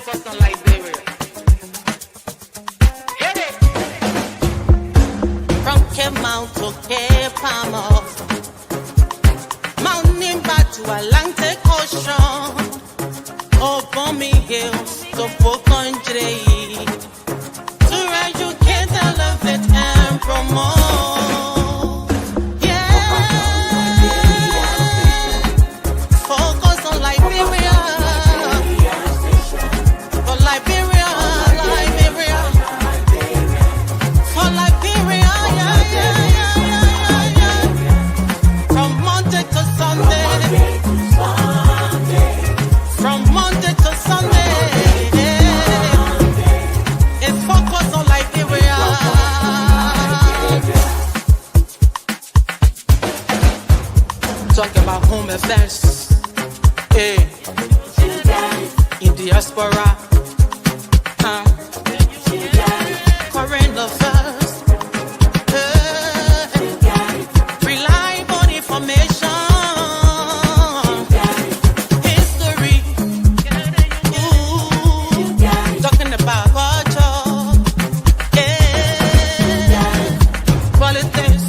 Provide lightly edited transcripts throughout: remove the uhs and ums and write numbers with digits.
focus on Liberia. Hit it! From Cape Mount to Cape Palmer, Mount Nimba to Atlantic Ocean, Obomi Hills to Pocondre, to educate, elevate, and promote. Yeah, focus on Liberia. For Liberia, Liberia. For Liberia, yeah. From Monday to Sunday. From Monday to Sunday. It's focus on Liberia. Talk about home affairs. Hey. In diaspora. Current affairs. Reliable information. History. Talking about culture. Politics.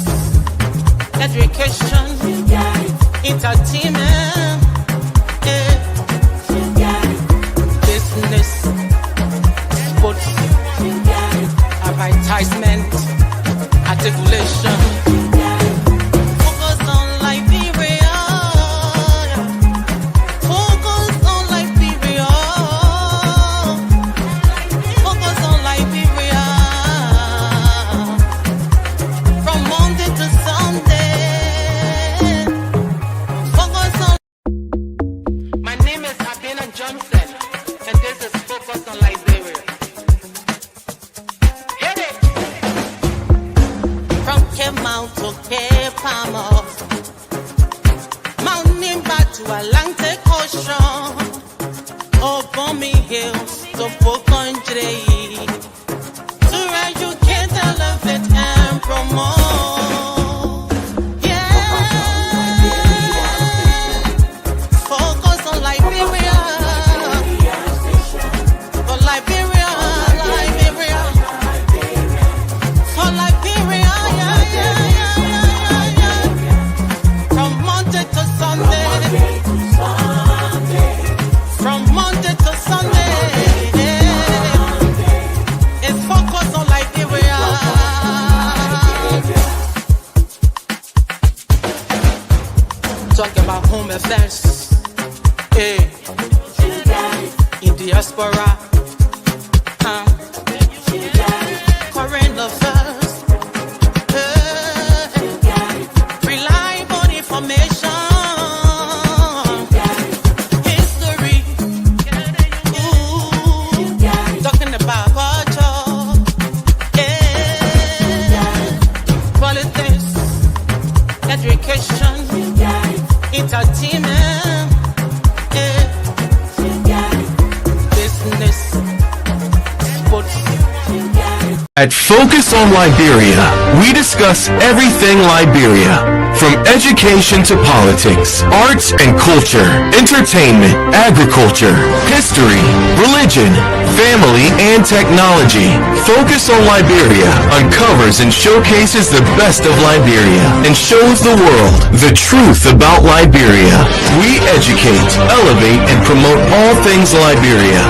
Education. Entertainment. Business. Sports. Advertisement. Articulation. Focus on Liberia. Focus on Liberia. Focus on Liberia. From Monday to Sunday. Focus on. My name is Abina Johnson, and this is Focus on Liberia. Hit it! From Cape Mount to Cape Palmer, Mount Nimba to Atlantic Ocean, Obomi Hills to Pocondre, to educate, elevate, and promote. Yeah, focus on Liberia. For Liberia, Liberia. For Liberia, yeah. From Monday to Sunday. From Monday to Sunday. It's focus on Liberia. Talk about home affairs. Hey. In diaspora. Current affairs. Reliable information. History. Talking about culture. Politics. Education. Entertainment. Business. Sports. At Focus on Liberia, we discuss everything Liberia, from education to politics, arts and culture, entertainment, agriculture, history, religion, family, and technology. Focus on Liberia uncovers and showcases the best of Liberia and shows the world the truth about Liberia. We educate, elevate, and promote all things Liberia.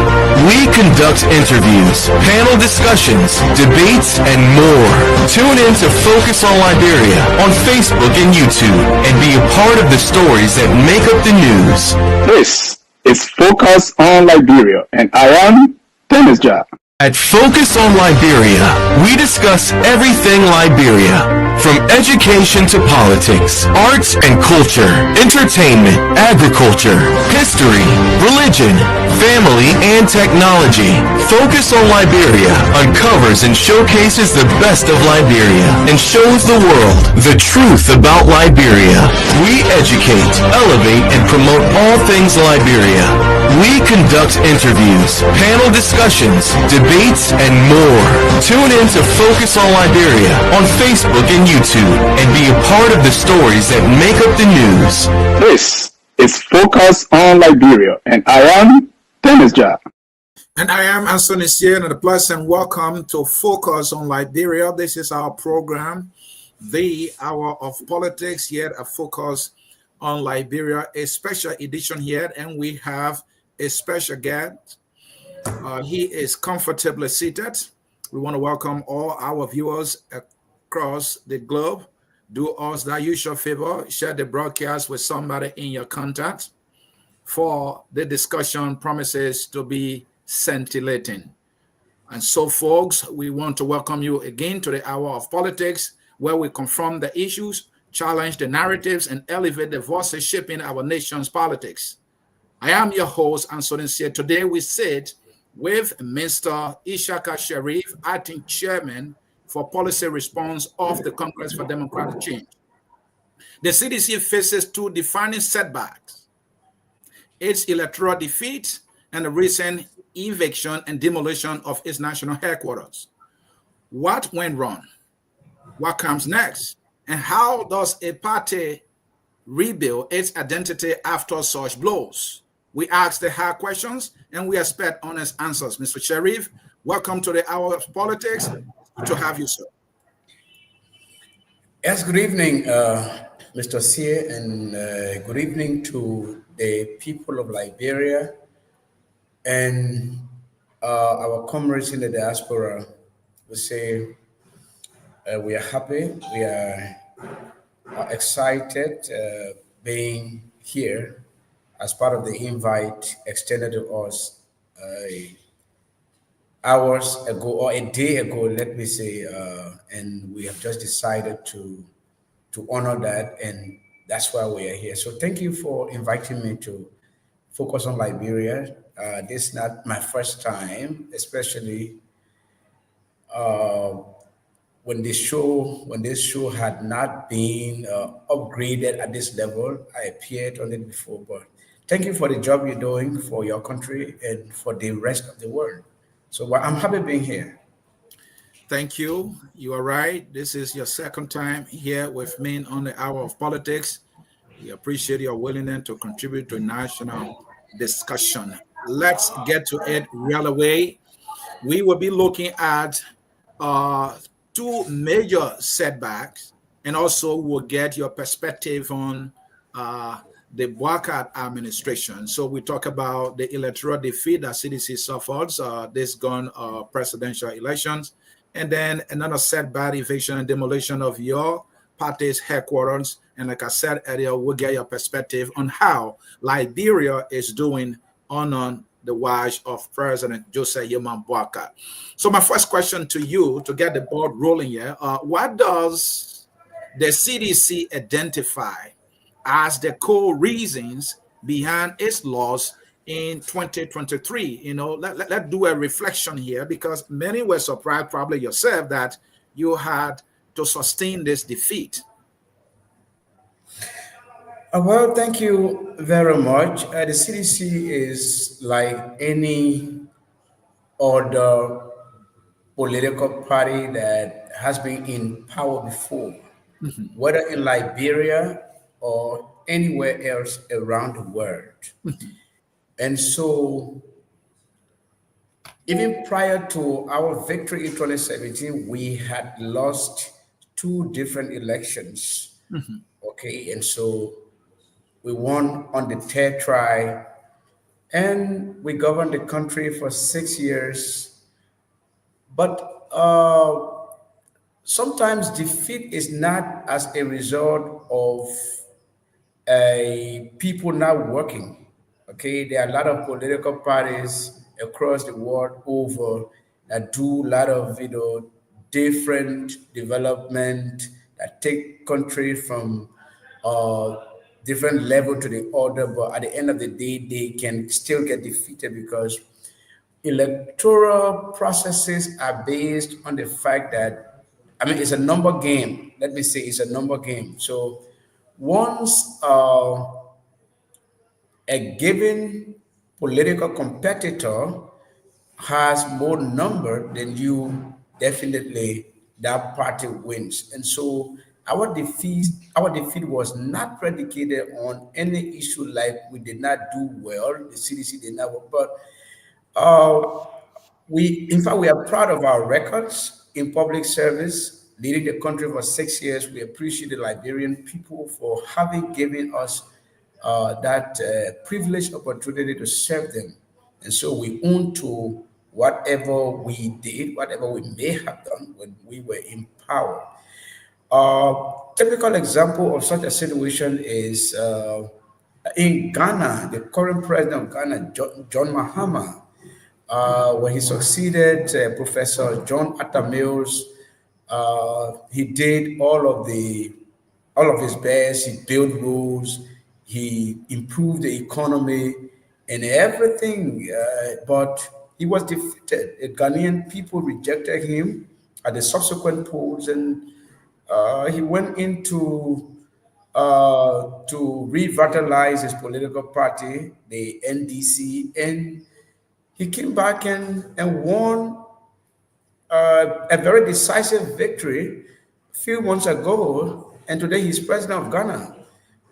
We conduct interviews, panel discussions, debates, and more. Tune in to Focus on Liberia on Facebook and YouTube and be a part of the stories that make up the news. This is Focus on Liberia, and I am Dennis Ja. At Focus on Liberia, we discuss everything Liberia, from education to politics, arts and culture, entertainment, agriculture, history, religion, family, and technology. Focus on Liberia uncovers and showcases the best of Liberia and shows the world the truth about Liberia. We educate, elevate, and promote all things Liberia. We conduct interviews, panel discussions, debates, and more. Tune in to Focus on Liberia on Facebook and YouTube and be a part of the stories that make up the news. This is Focus on Liberia, and I am Dennis Ja. And I am Anthony Sien, and a pleasant welcome to Focus on Liberia. This is our program, the Hour of Politics here at Focus on Liberia, a special edition here, and we have a special guest. He is comfortably seated. We want to welcome all our viewers across the globe. Do us that usual favor, share the broadcast with somebody in your contact, for the discussion promises to be scintillating. And so, folks, we want to welcome you again to the Hour of Politics, where we confront the issues, challenge the narratives, and elevate the voices shaping our nation's politics. I am your host, Anthony Sien. Today we sit with Mr. Esiaka Sharif, acting chairman for policy response of the Congress for Democratic Change. The CDC faces two defining setbacks: its electoral defeat and the recent eviction and demolition of its national headquarters. What went wrong? What comes next? And how does a party rebuild its identity after such blows? We ask the hard questions and we expect honest answers. Mr. Sharif, welcome to the Hour of Politics. Good to have you, sir. Yes, good evening, Mr. Sia, and good evening to the people of Liberia and our comrades in the diaspora. We say we are happy, we are excited being here as part of the invite extended to us hours ago or a day ago, let me say, and we have just decided to honor that, and that's why we are here. So thank you for inviting me to focus on Liberia. This is not my first time, especially when this show had not been upgraded at this level. I appeared on it before, but thank you for the job you're doing for your country and for the rest of the world. So I'm happy being here. Thank you. You are right. This is your second time here with me on the Hour of Politics. We appreciate your willingness to contribute to national discussion. Let's get to it right away. We will be looking at two major setbacks, and also we'll get your perspective on the Boycott administration. So we talk about the electoral defeat that CDC suffered this gone presidential elections, and then another setback: eviction and demolition of your party's headquarters. And like I said earlier, we'll get your perspective on how Liberia is doing on the watch of President Joseph Yeman Boycott. So my first question to you, to get the ball rolling here, what does the CDC identify as the core reasons behind its loss in 2023? Let's do a reflection here, because many were surprised, probably yourself, that you had to sustain this defeat. Well, thank you very much. The CDC is like any other political party that has been in power before, whether in Liberia or anywhere else around the world. And so, even prior to our victory in 2017, we had lost two different elections. Okay, and so we won on the third try, and we governed the country for 6 years. But sometimes defeat is not as a result of people not working. Okay, there are a lot of political parties across the world over that do a lot of different development that take country from different level to the other, but at the end of the day, they can still get defeated because electoral processes are based on the fact that, I mean, it's a number game. Let me say it's a number game. So once a given political competitor has more number than you, definitely that party wins. And so our defeat was not predicated on any issue like we did not do well, the CDC did not work, but Uh, in fact, we are proud of our records in public service, leading the country for 6 years. We appreciate the Liberian people for having given us that privileged opportunity to serve them. And so we own to whatever we did, whatever we may have done when we were in power. Typical example of such a situation is in Ghana, the current president of Ghana, John Mahama, when he succeeded Professor John Atta Mills, he did all of his best. He built roads, he improved the economy and everything, but he was defeated. The Ghanaian people rejected him at the subsequent polls, and he went into to revitalize his political party, the NDC, and he came back and won a very decisive victory a few months ago, and today he's president of Ghana.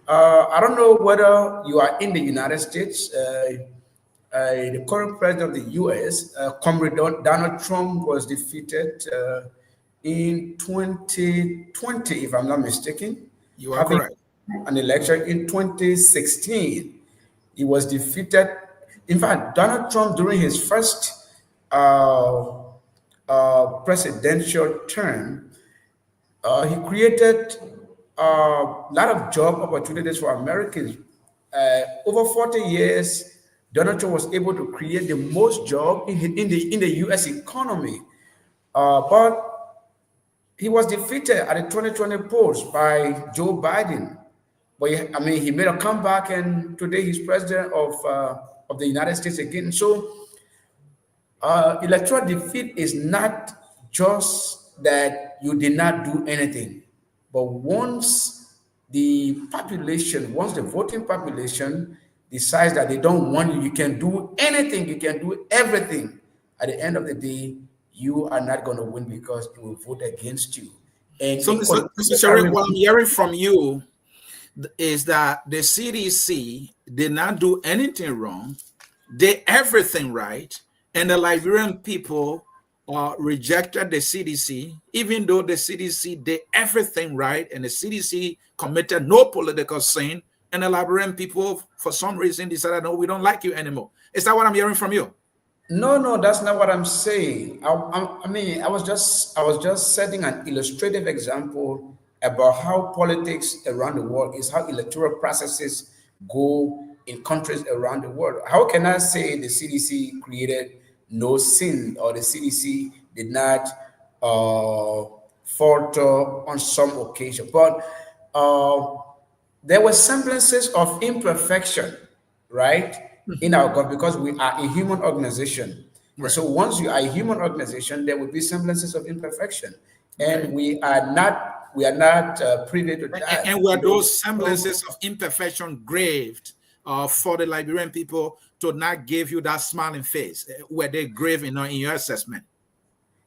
I don't know whether you are in the United States. The current president of the US, Comrade Donald Trump, was defeated in 2020, if I'm not mistaken. You are correct. An election in 2016. He was defeated. In fact, Donald Trump, during his first presidential term, he created a lot of job opportunities for Americans. Over 40 years, Donald Trump was able to create the most job in the U.S. economy. But he was defeated at the 2020 polls by Joe Biden. But he made a comeback, and today he's president of the United States again. So electoral defeat is not just that you did not do anything, but once the voting population decides that they don't want you, you can do anything, you can do everything. At the end of the day, you are not going to win because it will vote against you. And so, Mr. Sharif, what I'm hearing from you is that the CDC did not do anything wrong, did everything right, and the Liberian people rejected the CDC, even though the CDC did everything right and the CDC committed no political sin, and the Liberian people, for some reason, decided, no, we don't like you anymore. Is that what I'm hearing from you? No, that's not what I'm saying. I was just setting an illustrative example about how politics around the world is, how electoral processes go in countries around the world. How can I say the CDC created no sin, or the CDC did not falter on some occasion? But there were semblances of imperfection, right, in our government, because we are a human organization. Right. So once you are a human organization, there will be semblances of imperfection, and we are not privy to that. And were those semblances of imperfection graved for the Liberian people to not give you that smiling face? Were they grave in your assessment?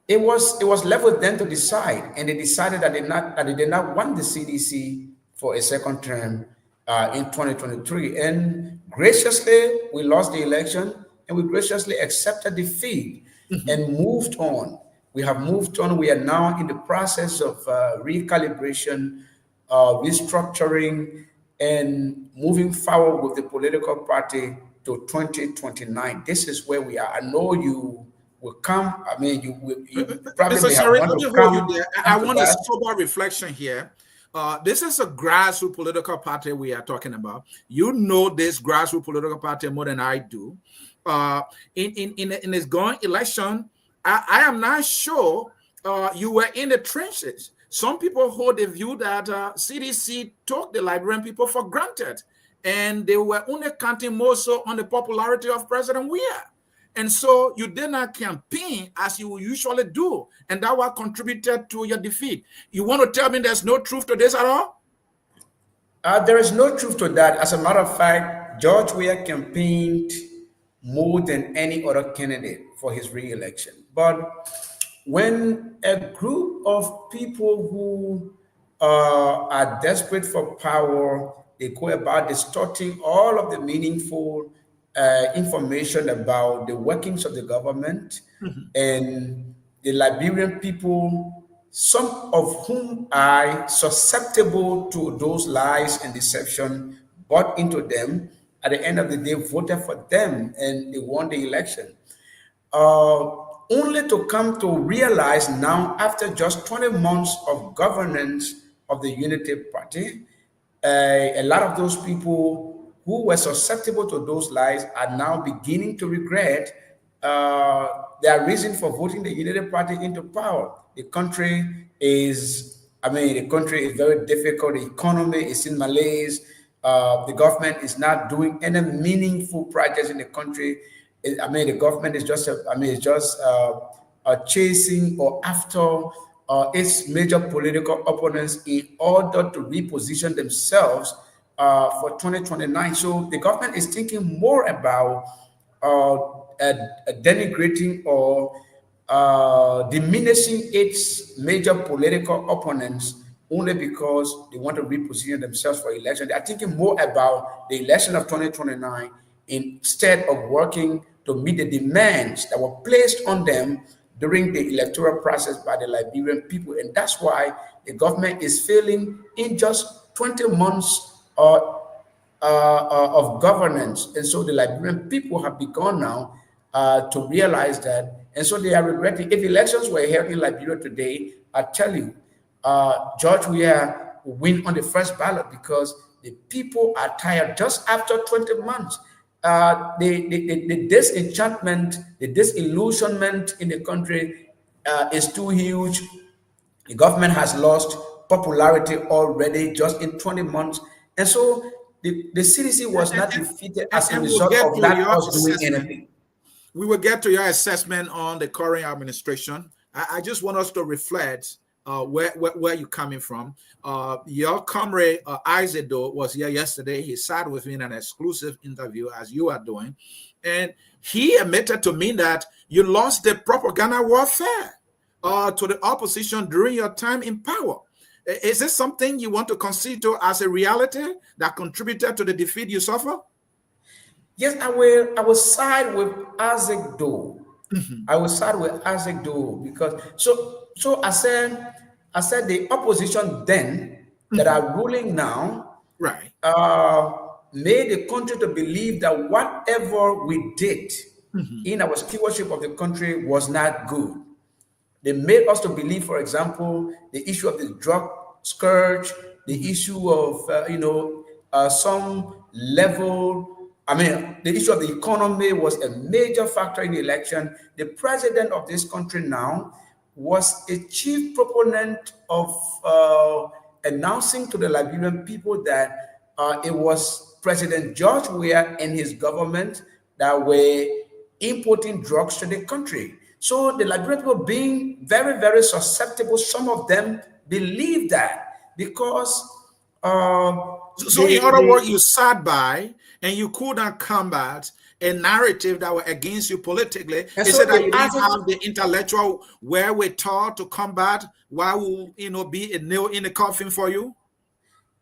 It was left with them to decide, and they decided that they did not want the CDC for a second term in 2023. And graciously, we lost the election, and we graciously accepted defeat and moved on. We have moved on. We are now in the process of recalibration, restructuring, and moving forward with the political party to 2029. This is where we are. I know you will come. I mean, you probably Mr. Sharif, I want a sober reflection here. This is a grassroots political party we are talking about. You know this grassroots political party more than I do. In this going election, I am not sure you were in the trenches. Some people hold the view that CDC took the Liberian people for granted, and they were only counting more so on the popularity of President Weah. And so you did not campaign as you usually do, and that what contributed to your defeat. You want to tell me there's no truth to this at all? There is no truth to that. As a matter of fact, George Weah campaigned more than any other candidate for his re-election. But when a group of people who are desperate for power, they go about distorting all of the meaningful information about the workings of the government and the Liberian people, some of whom are susceptible to those lies and deception bought into them, at the end of the day voted for them and they won the election. Only to come to realize now, after just 20 months of governance of the Unity Party, a lot of those people who were susceptible to those lies are now beginning to regret their reason for voting the Unity Party into power. The country is, the country is very difficult. The economy is in malaise. The government is not doing any meaningful projects in the country. The government is just, chasing or after its major political opponents in order to reposition themselves for 2029. So the government is thinking more about denigrating or diminishing its major political opponents only because they want to reposition themselves for election. They are thinking more about the election of 2029 instead of working to meet the demands that were placed on them during the electoral process by the Liberian people. And that's why the government is failing in just 20 months of governance. And so the Liberian people have begun now to realize that. And so they are regretting. If elections were held in Liberia today, I tell you, George Weah will win on the first ballot because the people are tired just after 20 months. The disenchantment, the disillusionment in the country is too huge. The government has lost popularity already just in 20 months. And so the CDC was not defeated as a result of not us doing anything. We will get to your assessment on the current administration. I just want us to reflect where you're coming from. Your comrade Isaac Doe was here yesterday. He sat with me in an exclusive interview, as you are doing, and he admitted to me that you lost the propaganda warfare to the opposition during your time in power. Is this something you want to consider as a reality that contributed to the defeat you suffer? Yes, I will side with Isaac Doe. I will side with Isaac Doe because so I said the opposition then that are ruling now, right, made the country to believe that whatever we did in our stewardship of the country was not good. They made us to believe, for example, the issue of the drug scourge, the issue of some level. The issue of the economy was a major factor in the election. The president of this country now was a chief proponent of announcing to the Liberian people that it was President George Weah and his government that were importing drugs to the country. So the Liberian people, being very, very susceptible, some of them believe that because so in other words, you sat by and you could not combat a narrative that were against you politically. Is it that you didn't have the intellectual wherewithal to combat what will be a nail in the coffin for you?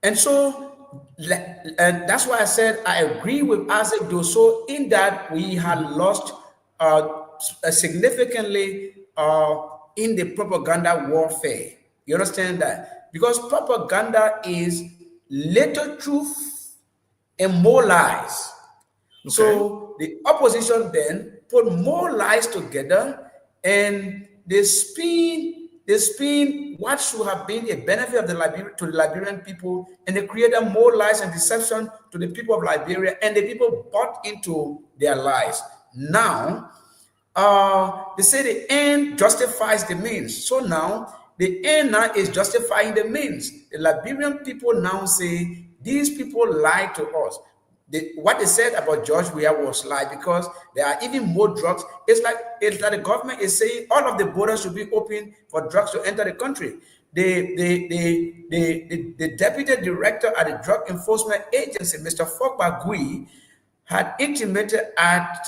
And so, and that's why I said I agree with Isaac Doe. So in that we had lost significantly in the propaganda warfare. You understand that? Because propaganda is little truth and more lies. Okay. So the opposition then put more lies together and they spin what should have been a benefit of to the Liberian people, and they created more lies and deception to the people of Liberia, and the people bought into their lies. Now, they say the end justifies the means. So now, the end now is justifying the means. The Liberian people now say, these people lied to us. What they said about George Weah was lie because there are even more drugs. It's like the government is saying all of the borders should be open for drugs to enter the country. The deputy director at the Drug Enforcement Agency, Mr. Fogbagui, had intimated at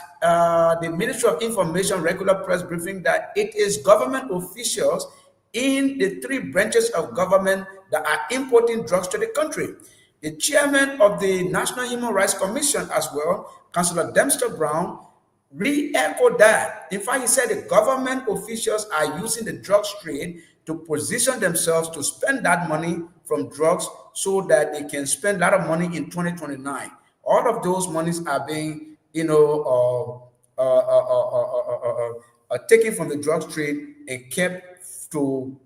the Ministry of Information regular press briefing that it is government officials in the 3 branches of government that are importing drugs to the country. The chairman of the National Human Rights Commission as well, Councillor Dempster Brown, re-echoed that. In fact, he said the government officials are using the drugs trade to position themselves to spend that money from drugs so that they can spend a lot of money in 2029. All of those monies are being, taken from the drugs trade and kept to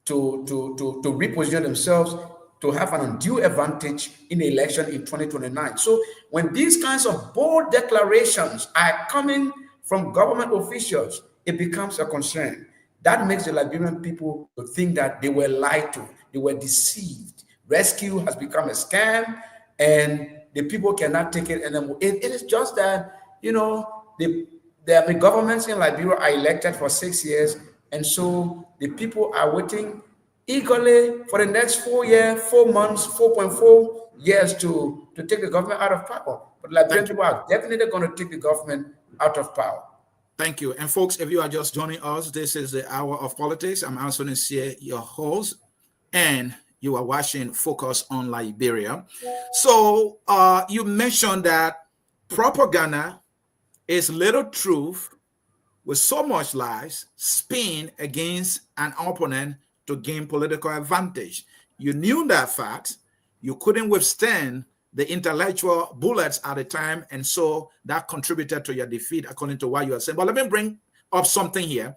reposition themselves to have an undue advantage in the election in 2029. So when these kinds of bold declarations are coming from government officials, it becomes a concern. That makes the Liberian people think that they were lied to, they were deceived. Rescue has become a scam, and the people cannot take it anymore. It is just that, the governments in Liberia are elected for 6 years, and so the people are waiting eagerly for the next 4 years, 4 months, 4.4 years to take the government out of power. But Liberian people are definitely going to take the government out of power. Thank you. And folks, if you are just joining us, this is the Hour of Politics. I'm Anthony Sieh, your host, and you are watching Focus on Liberia. So you mentioned that propaganda is little truth with so much lies spin against an opponent to gain political advantage. You knew that fact. You couldn't withstand the intellectual bullets at the time, and so that contributed to your defeat, according to what you are saying. But let me bring up something here.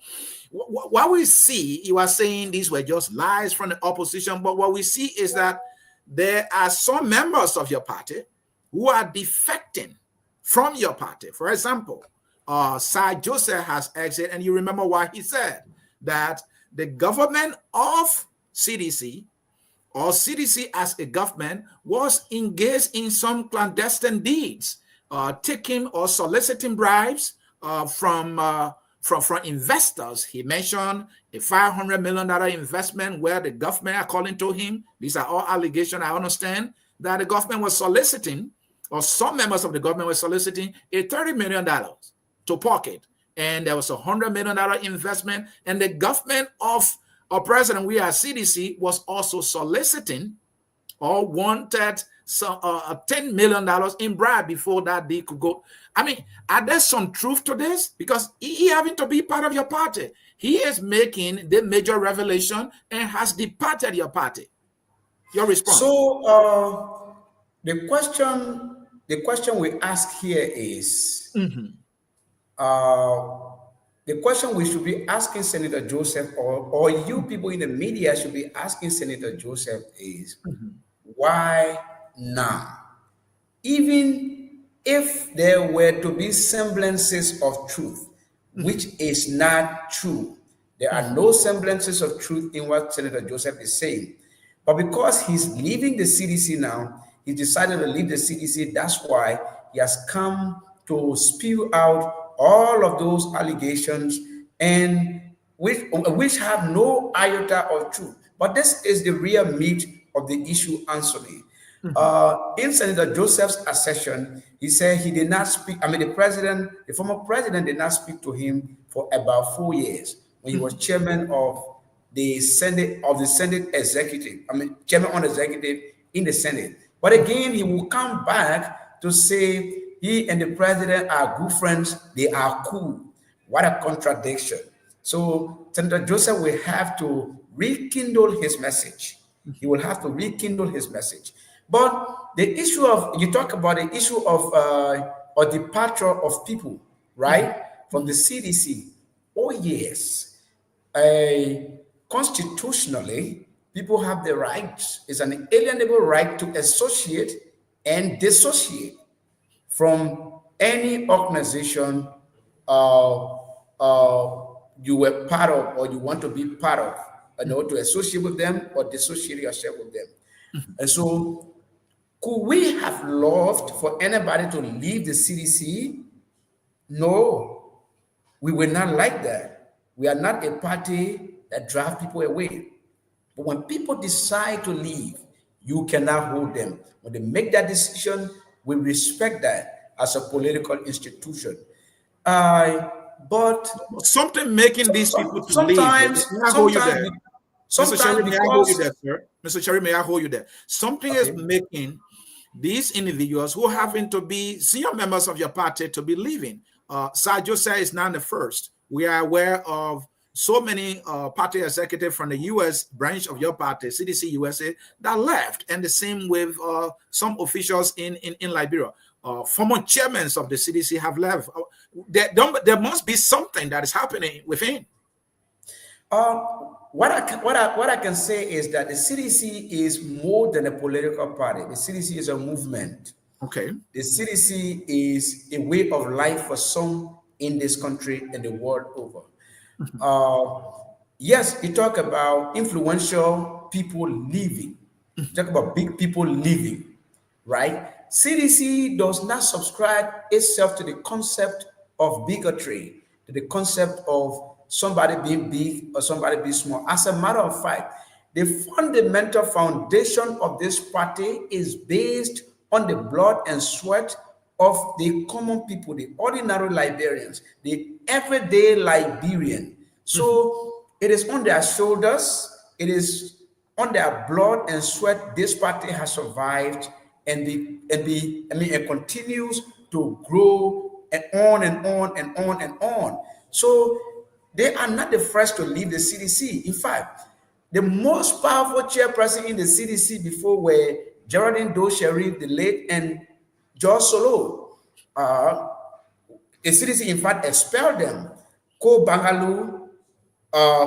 What we see, you are saying these were just lies from the opposition, but what we see is that there are some members of your party who are defecting from your party. For example, Sir Joseph has exited, and you remember what he said, that the government of CDC, or CDC as a government, was engaged in some clandestine deeds, taking or soliciting bribes from investors. He mentioned a $500 million investment where the government, according to him, these are all allegations, I understand, that the government was soliciting, or some members of the government were soliciting, a $30 million to pocket. And there was a $100 million investment, and the government of our president, we at CDC, was also soliciting or wanted $10 million in bribe before that deal could go. I mean, are there some truth to this? Because he having to be part of your party. He is making the major revelation and has departed your party. Your response. So the question we ask here is, the question we should be asking Senator Joseph, or you people in the media should be asking Senator Joseph is, why now? Even if there were to be semblances of truth, which is not true, there are no semblances of truth in what Senator Joseph is saying. But because he's leaving the CDC now, he decided to leave the CDC. That's why he has come to spew out all of those allegations, and which have no iota of truth. But this is the real meat of the issue, Anthony. In Senator Joseph's accession, he said he did not speak. I mean, the former president did not speak to him for about 4 years when he was chairman of the Senate executive. I mean, chairman on executive in the Senate. But again, he will come back to say he and the president are good friends. They are cool. What a contradiction. So Senator Joseph will have to rekindle his message. He will have to rekindle his message. But the issue of, you talk about the issue of a departure of people, right, from the CDC. Oh, yes. Constitutionally, people have the right, it's an inalienable right to associate and dissociate from any organization you were part of or you want to be part of, in order to associate with them or dissociate yourself with them. And so, could we have loved for anybody to leave the CDC? No, we were not like that. We are not a party that drives people away. But when people decide to leave, you cannot hold them. When they make that decision, we respect that as a political institution. But something making these people to leave. Mr. Sherry, Sometimes may I hold you because there, sir? Mr. Sherry, may I hold you there? Something is okay, making these individuals who happen to be senior members of your party to be leaving. Sir Joseph is not the first. We are aware of so many party executives from the U.S. branch of your party, CDC USA, that left, and the same with some officials in Liberia. Former chairmen of the CDC have left. There must be something that is happening within. Uh, what I can say is that the CDC is more than a political party. The CDC is a movement. Okay. The CDC is a way of life for some in this country and the world over. Yes, you talk about influential people leaving. You talk about big people leaving, right? CDC does not subscribe itself to the concept of bigotry, to the concept of somebody being big or somebody being small. As a matter of fact, the fundamental foundation of this party is based on the blood and sweat of the common people, the ordinary Liberians, the everyday Liberian. So it is on their shoulders, it is on their blood and sweat this party has survived and and continues to grow and on and on and on and on. So they are not the first to leave the CDC. In fact, the most powerful chairperson in the CDC before were Geraldine Doe Sharif, the late, and George Solo. The CDC, in fact, expelled them. Ko Bangalu,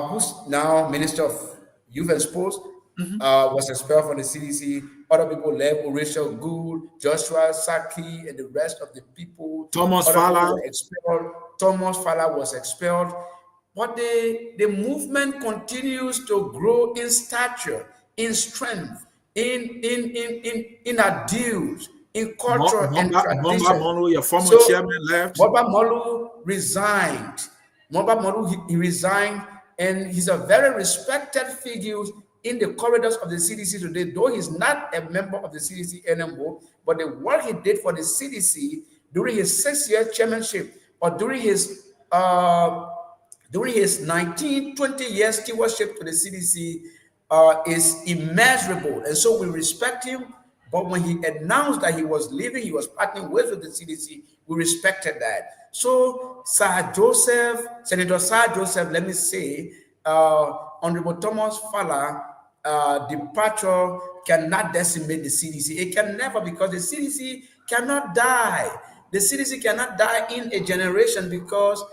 who's now Minister of Youth and Sports, was expelled from the CDC. Other people left, Horatio Gould, Joshua Saki, and the rest of the people. Thomas Other people Fowler. were expelled. Thomas Fowler was expelled. But the movement continues to grow in stature, in strength, in ideals, in culture and tradition. Bomba Molu, your former chairman, left. Boba Molu resigned. Boba Molu, he resigned, and he's a very respected figure in the corridors of the CDC today, though he's not a member of the CDC anymore. But the work he did for the CDC during his 6-year chairmanship or during his 19, 20 years stewardship to the CDC is immeasurable. And so we respect him. But when he announced that he was leaving, he was parting ways with the CDC, we respected that. So Senator Sir Joseph, let me say, Honorable Thomas Fowler departure cannot decimate the CDC. It can never, because the CDC cannot die. The CDC cannot die in a generation because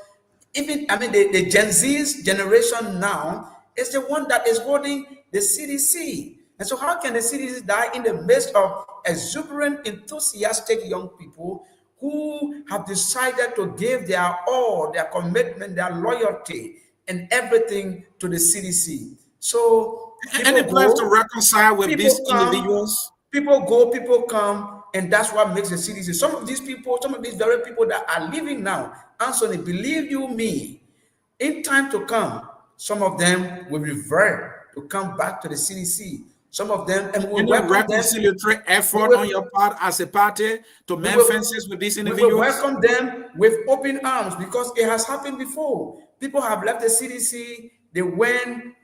the Gen Z's generation now is the one that is holding the CDC. And so how can the CDC die in the midst of exuberant, enthusiastic young people who have decided to give their all, their commitment, their loyalty, and everything to the CDC? So any plans to reconcile with these individuals? People go, people come, and that's what makes the CDC. Some of these very people that are living now, Anthony, believe you me, in time to come, some of them will revert to come back to the CDC. Some of them, and we will reconciliatory effort on your part as a party to mend fences with these individuals. We will welcome them with open arms because it has happened before. People have left the CDC. They went,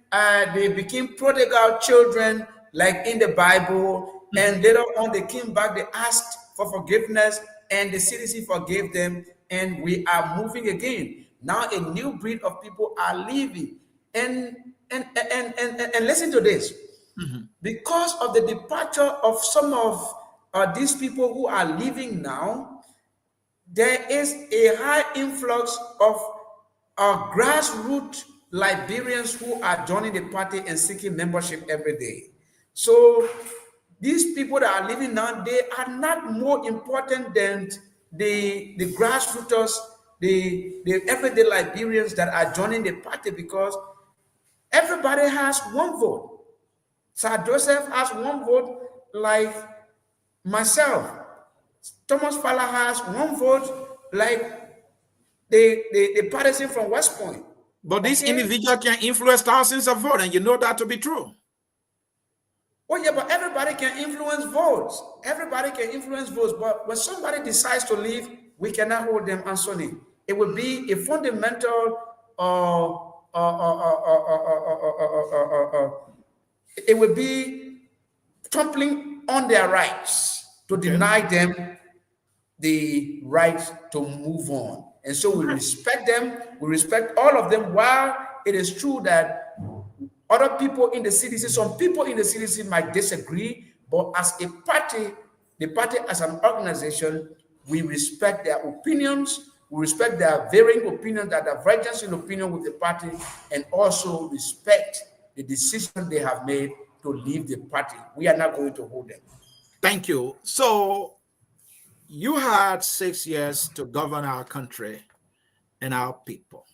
they became prodigal children, like in the Bible, and later on they came back. They asked for forgiveness, and the CDC forgave them, and we are moving again. Now a new breed of people are leaving, and listen to this. Because of the departure of some of these people who are leaving now, there is a high influx of grassroots Liberians who are joining the party and seeking membership every day. So these people that are leaving now, they are not more important than the grassroots, the everyday Liberians that are joining the party, because everybody has one vote. Sir Joseph has one vote, like myself. Thomas Fowler has one vote, like the partisan from West Point. But this individual can influence thousands of votes, and you know that to be true. Oh yeah, but everybody can influence votes. Everybody can influence votes. But when somebody decides to leave, we cannot hold them, Anthony. It will be a fundamental it would be trampling on their rights to deny them the right to move on. And so we respect them, we respect all of them, while it is true that other people in the CDC, some people in the CDC might disagree, but as a party, the party as an organization, we respect their opinions, we respect their varying opinions, their divergence in opinion with the party, and also respect the decision they have made to leave the party. We are not going to hold them. Thank you. So you had 6 years to govern our country and our people.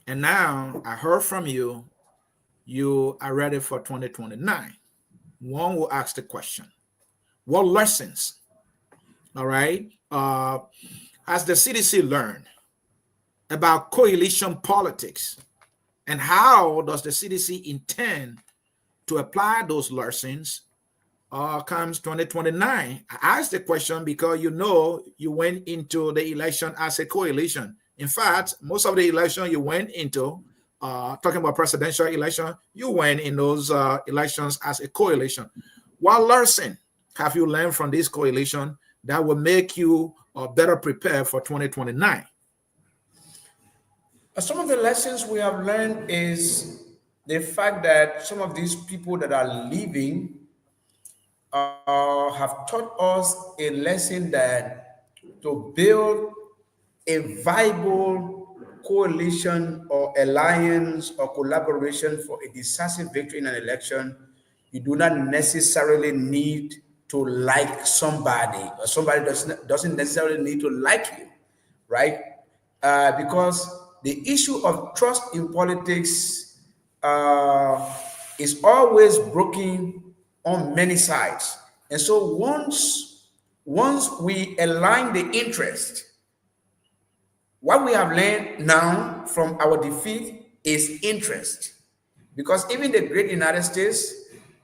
And now I heard from you, you are ready for 2029. One will ask the question, what lessons, all right, has the CDC learned about coalition politics, and how does the CDC intend to apply those lessons comes 2029? I asked the question because you went into the election as a coalition. In fact, most of the election you went into, talking about presidential election, you went in those elections as a coalition. What lesson have you learned from this coalition that will make you better prepared for 2029? Some of the lessons we have learned is the fact that some of these people that are leaving have taught us a lesson that to build a viable coalition or alliance or collaboration for a decisive victory in an election, you do not necessarily need to like somebody, or somebody doesn't necessarily need to like you, right? Because the issue of trust in politics is always broken on many sides. And so once we align the interest, what we have learned now from our defeat is interest. Because even the great United States,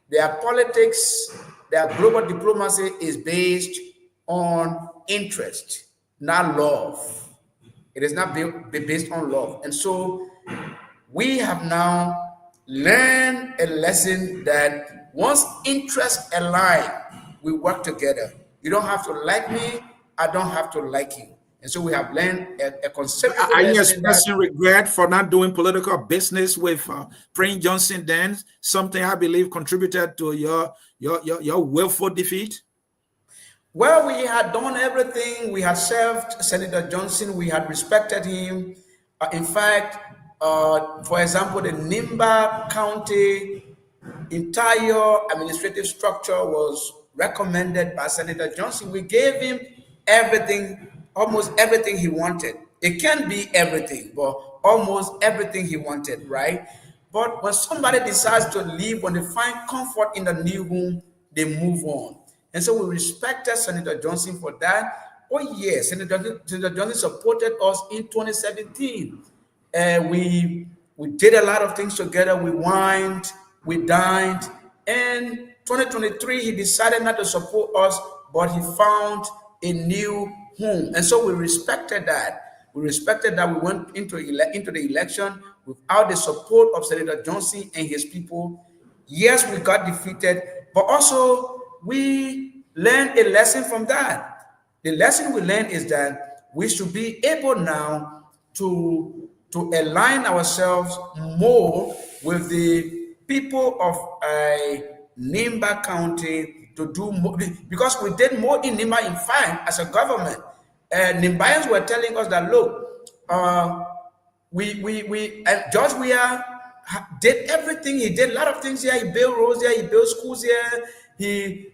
their politics, their global diplomacy is based on interest, not love. It is not based on love. And so we have now learned a lesson that once interests align, we work together. You don't have to like me, I don't have to like you. And so we have learned a concept. Are you expressing regret for not doing political business with Prince Johnson then? Something I believe contributed to your willful defeat? Well, we had done everything. We had served Senator Johnson. We had respected him. In fact, for example, the Nimba County entire administrative structure was recommended by Senator Johnson. We gave him everything, almost everything he wanted. It can't be everything, but almost everything he wanted, right? But when somebody decides to leave, when they find comfort in the new home, they move on. And so we respected Senator Johnson for that. Oh yes, Senator Johnson supported us in 2017. We did a lot of things together. We wined, we dined. And 2023, he decided not to support us, but he found a new home. And so we respected that. We respected that we went into the election without the support of Senator Johnson and his people. Yes, we got defeated, but also we learned a lesson from that. The lesson we learned is that we should be able now to align ourselves more with the people of Nimba County to do more, because we did more in Nimba. In fact, as a government, Nimbayans were telling us that, look, George Weah did everything. He did a lot of things here. He built roads here. He built schools here. He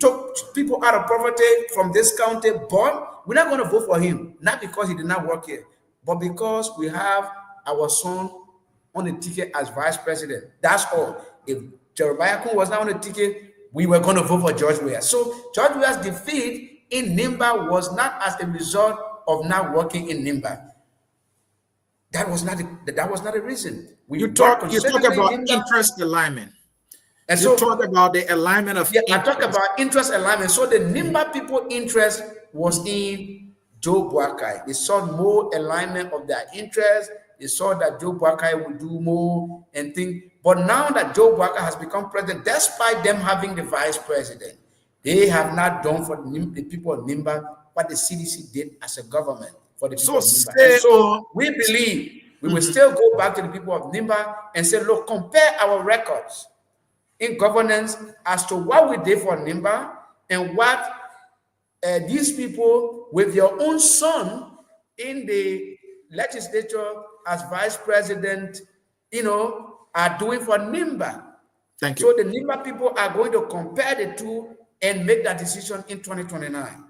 took people out of poverty from this county, but we're not going to vote for him, not because he did not work here, but because we have our son on the ticket as vice president. That's all. If Jeremiah Kun was not on the ticket, we were going to vote for George Weah. So George Weah's defeat in Nimba was not as a result of not working in Nimba. That was not a reason. You talk about interest alignment. And so talk about the alignment of I talk about interest alignment. So the Nimba people interest was in Joe Boakai. They saw more alignment of their interests. They saw that Joe Boakai would do more and think. But now that Joe Boakai has become president, despite them having the vice president, they have not done for the people of Nimba what the CDC did as a government for the people of Nimba. And so we believe we will still go back to the people of Nimba and say, look, compare our records in governance as to what we did for Nimba and what these people with their own son in the legislature as vice president, are doing for Nimba. Thank you. So the Nimba people are going to compare the two and make that decision in 2029.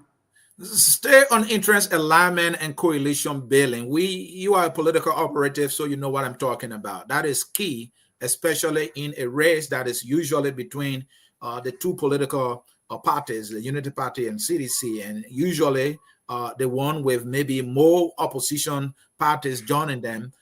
Stay on interest alignment and coalition building. You are a political operative, so you know what I'm talking about. That is key, especially in a race that is usually between the two political parties, the Unity Party and CDC, and usually the one with maybe more opposition parties joining them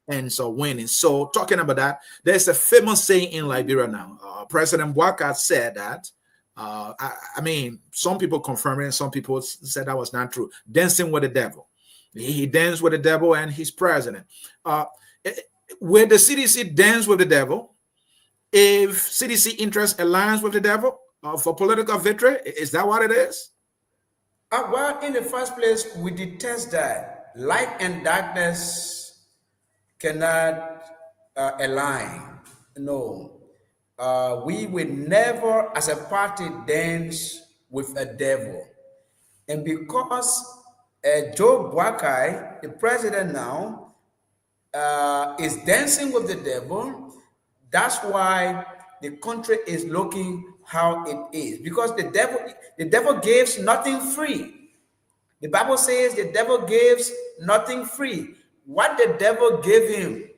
and so winning. So talking about that, there's a famous saying in Liberia now. President Boakai said that, I mean, some people confirm it and some people said that was not true. Dancing with the devil. He danced with the devil and he's president. Will the CDC dance with the devil if CDC interest aligns with the devil for political victory? Is that what it is? Well, in the first place, we detest that. Light and darkness cannot align. No. We will never, as a party, dance with a devil. And because Joe Boakai, the president now, is dancing with the devil, that's why the country is looking how it is. Because the devil gives nothing free. The Bible says the devil gives nothing free. What the devil gave him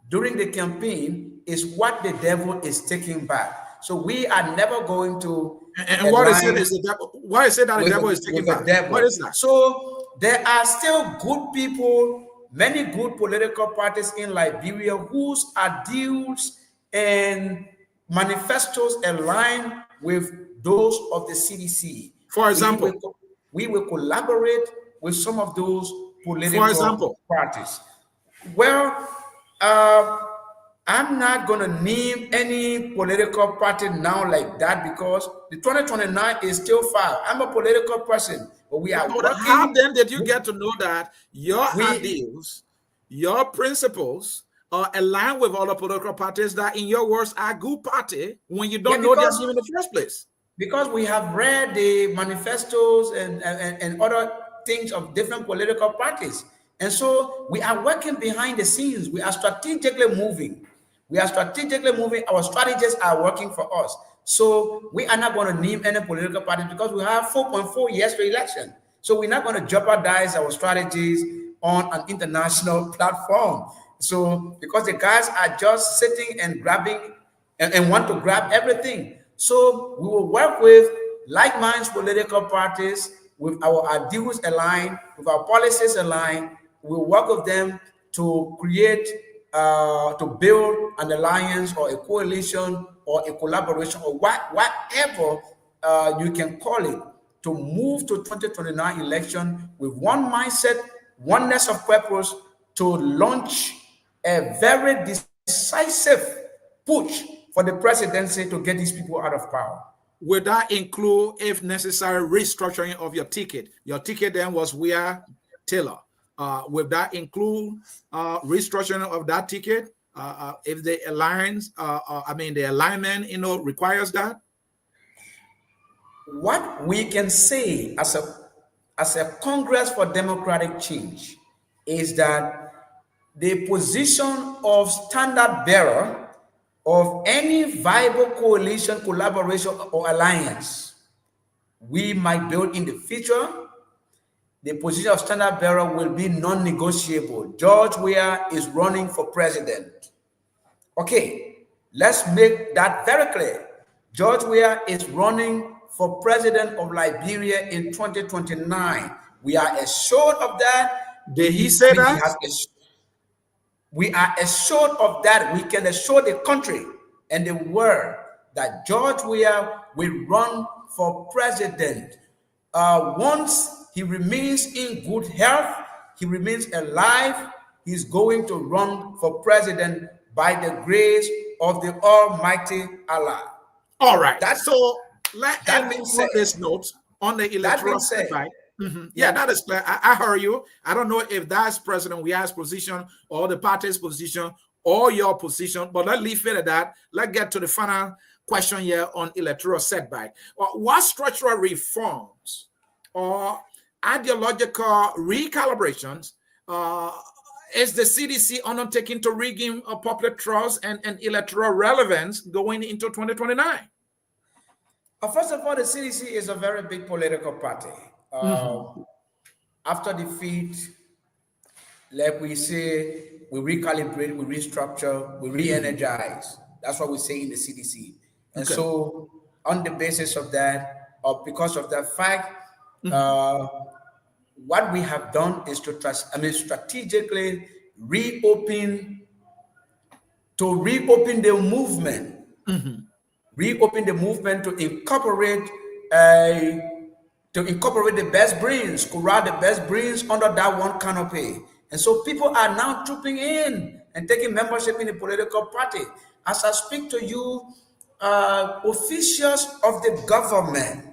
during the campaign is what the devil is taking back. So we are never going to. And what is it? Is the devil? Why is it that the devil is taking back? What is that? So there are still good people, many good political parties in Liberia whose ideals and manifestos align with those of the CDC. For example, we will collaborate with some of those political parties. Well, I'm not going to name any political party now like that because the 2029 is still far. I'm a political person, but we are working. How then did you get to know that your ideals, your principles are aligned with other political parties that, in your words, are good party when you don't know them in the first place? Because we have read the manifestos and other things of different political parties. And so we are working behind the scenes. We are strategically moving. Our strategies are working for us. So we are not going to name any political party because we have 4.4 years to election. So we're not going to jeopardize our strategies on an international platform. So because the guys are just sitting and grabbing and want to grab everything. So we will work with like-minded political parties with our ideals aligned, with our policies aligned. We'll work with them to create, to build an alliance or a coalition or a collaboration or whatever you can call it to move to 2029 election with one mindset, oneness of purpose to launch a very decisive push for the presidency to get these people out of power. Would that include, if necessary, restructuring of your ticket? Your ticket then was Weah Taylor. Would that include restructuring of that ticket if the alliance, the alignment, requires that? What we can say as a Congress for Democratic Change is that the position of standard bearer of any viable coalition, collaboration, or alliance we might build in the future, the position of standard bearer will be non-negotiable. George Weah is running for president. Okay, let's make that very clear. George Weah is running for president of Liberia in 2029. We are assured of that. Did he say that? We are assured of that. We can assure the country and the world that George Weah will run for president once he remains in good health, he remains alive, he's going to run for president by the grace of the Almighty Allah. All right. That, So let that end being on said, this note on the that being electoral said, setback. Yeah, yeah, that is clear. I heard you. I don't know if that's President Wia's position or the party's position or your position, but let's leave it at that. Let's get to the final question here on electoral setback. What structural reforms or ideological recalibrations is the CDC undertaking to regain popular trust and electoral relevance going into 2029? First of all, the CDC is a very big political party. After defeat, like we say, we recalibrate, we restructure, we re-energize. That's what we say in the CDC. And Okay. so, on the basis of that, or because of that fact, what we have done is to strategically reopen the movement, reopen the movement to incorporate the best brains, corral the best brains under that one canopy. And so people are now trooping in and taking membership in the political party. As I speak to you, officials of the government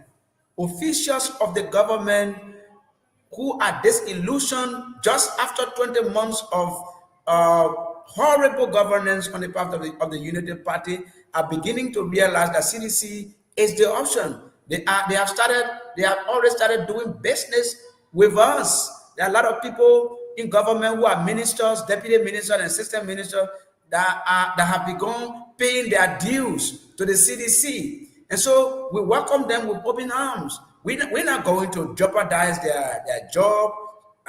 who are disillusioned just after 20 months of horrible governance on the part of the Unity Party are beginning to realize that CDC is the option. They have already started doing business with us. There are a lot of people in government who are ministers, deputy ministers, and assistant ministers that have begun paying their dues to the CDC. And so we welcome them with open arms. We're not going to jeopardize their jobs.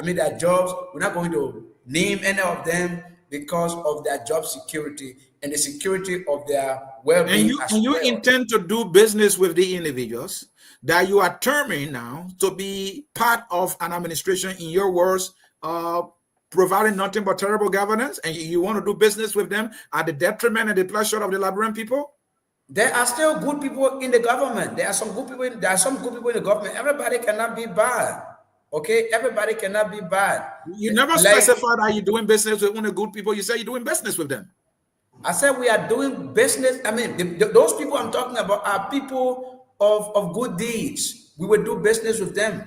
We're not going to name any of them because of their job security and the security of their well-being. And you intend to do business with the individuals that you are terming now to be part of an administration, in your words, providing nothing but terrible governance, and you want to do business with them at the detriment and the pleasure of the Liberian people? There are still good people in the government. There are some good people in the government. Everybody cannot be bad. Okay, everybody cannot be bad. You never specified that you're doing business with only good people. You say you're doing business with them. I said we are doing business. I mean, those people I'm talking about are people of good deeds. We will do business with them.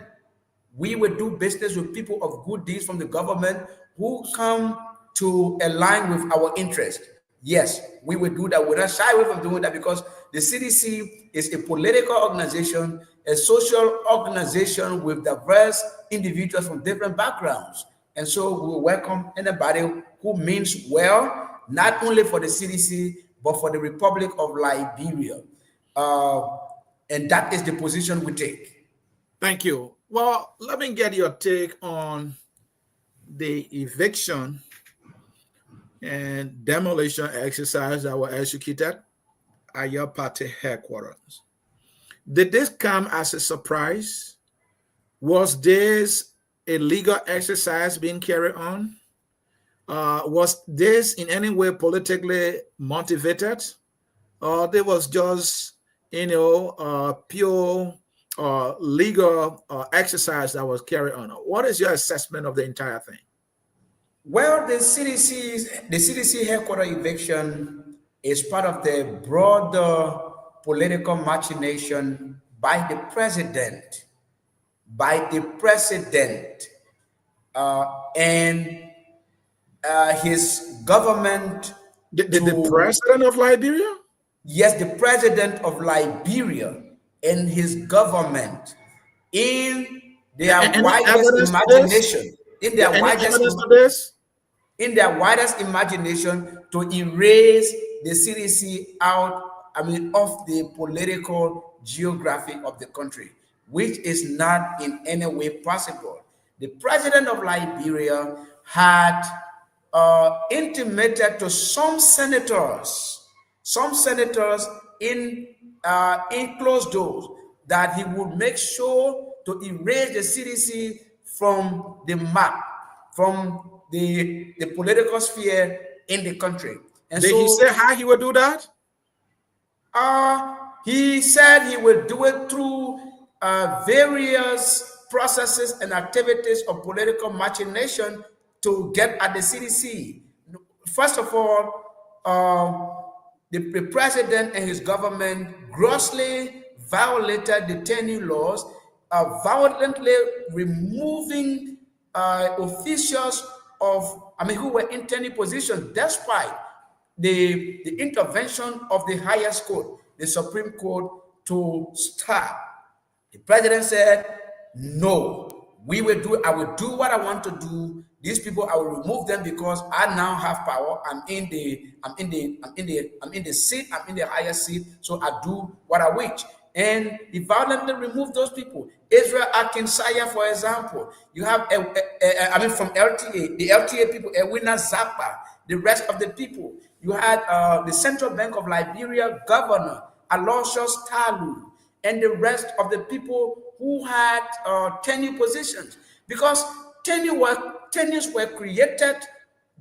We will do business with people of good deeds from the government who come to align with our interest. Yes, we will do that. We're not shy away from doing that because the CDC is a political organization, a social organization with diverse individuals from different backgrounds. And so we will welcome anybody who means well, not only for the CDC, but for the Republic of Liberia. And that is the position we take. Thank you. Well, let me get your take on the eviction and demolition exercise that were executed at your party headquarters. Did this come as a surprise? Was this a legal exercise being carried on? Was this in any way politically motivated? Or there was just, pure legal exercise that was carried on? What is your assessment of the entire thing? Well, the CDC headquarters eviction is part of the broader political machination by the president, and his government. The president of Liberia? Yes, the president of Liberia and his government, in their widest imagination, in their widest imagination, to erase the CDC off the political geography of the country, which is not in any way possible. The president of Liberia had intimated to some senators in closed doors that he would make sure to erase the CDC from the map, from the political sphere in the country. And did he say how he would do that? He said he would do it through various processes and activities of political machination to get at the CDC. First of all, the president and his government grossly violated the tenure laws, violently removing officials who were in tenure positions despite the intervention of the highest court, the Supreme Court, to stop. The president said, no, I will do what I want to do. These people, I will remove them because I now have power. I'm in the seat, I'm in the highest seat, so I do what I wish. And he violently removed those people. Israel Akinsanya, for example, you have from LTA, the LTA people, Ewina Zappa, the rest of the people. You had the Central Bank of Liberia governor, Aloysius Talu, and the rest of the people who had tenure positions, because tenures were created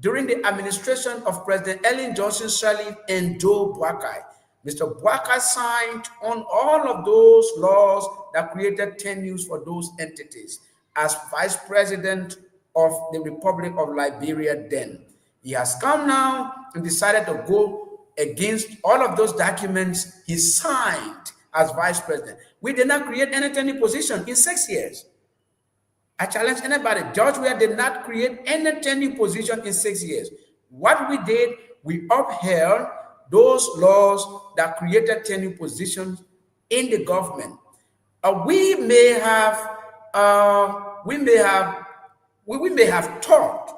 during the administration of President Ellen Johnson Sirleaf and Joe Boakai. Mr. Boakai signed on all of those laws that created tenures for those entities as vice president of the Republic of Liberia then. He has come now and decided to go against all of those documents he signed as vice president. We did not create any tenure position in 6 years. I challenge anybody. George Weah did not create any tenure position in 6 years. What we did, we upheld those laws that created tenure positions in the government. We may have thought,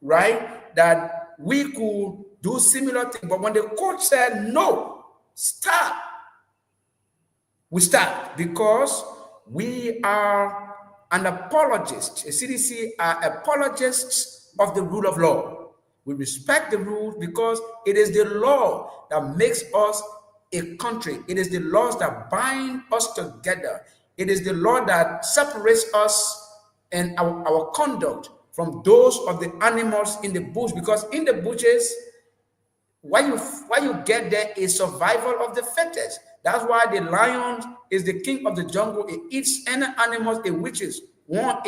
right, that we could do similar things, but when the court said no, stop, we stopped, because we are an apologist. A CDC are apologists of the rule of law. We respect the rules because it is the law that makes us a country. It is the laws that bind us together. It is the law that separates us and our conduct from those of the animals in the bush, because in the bushes, why you get there is survival of the fittest. That's why the lion is the king of the jungle. It eats any animals it wishes. Once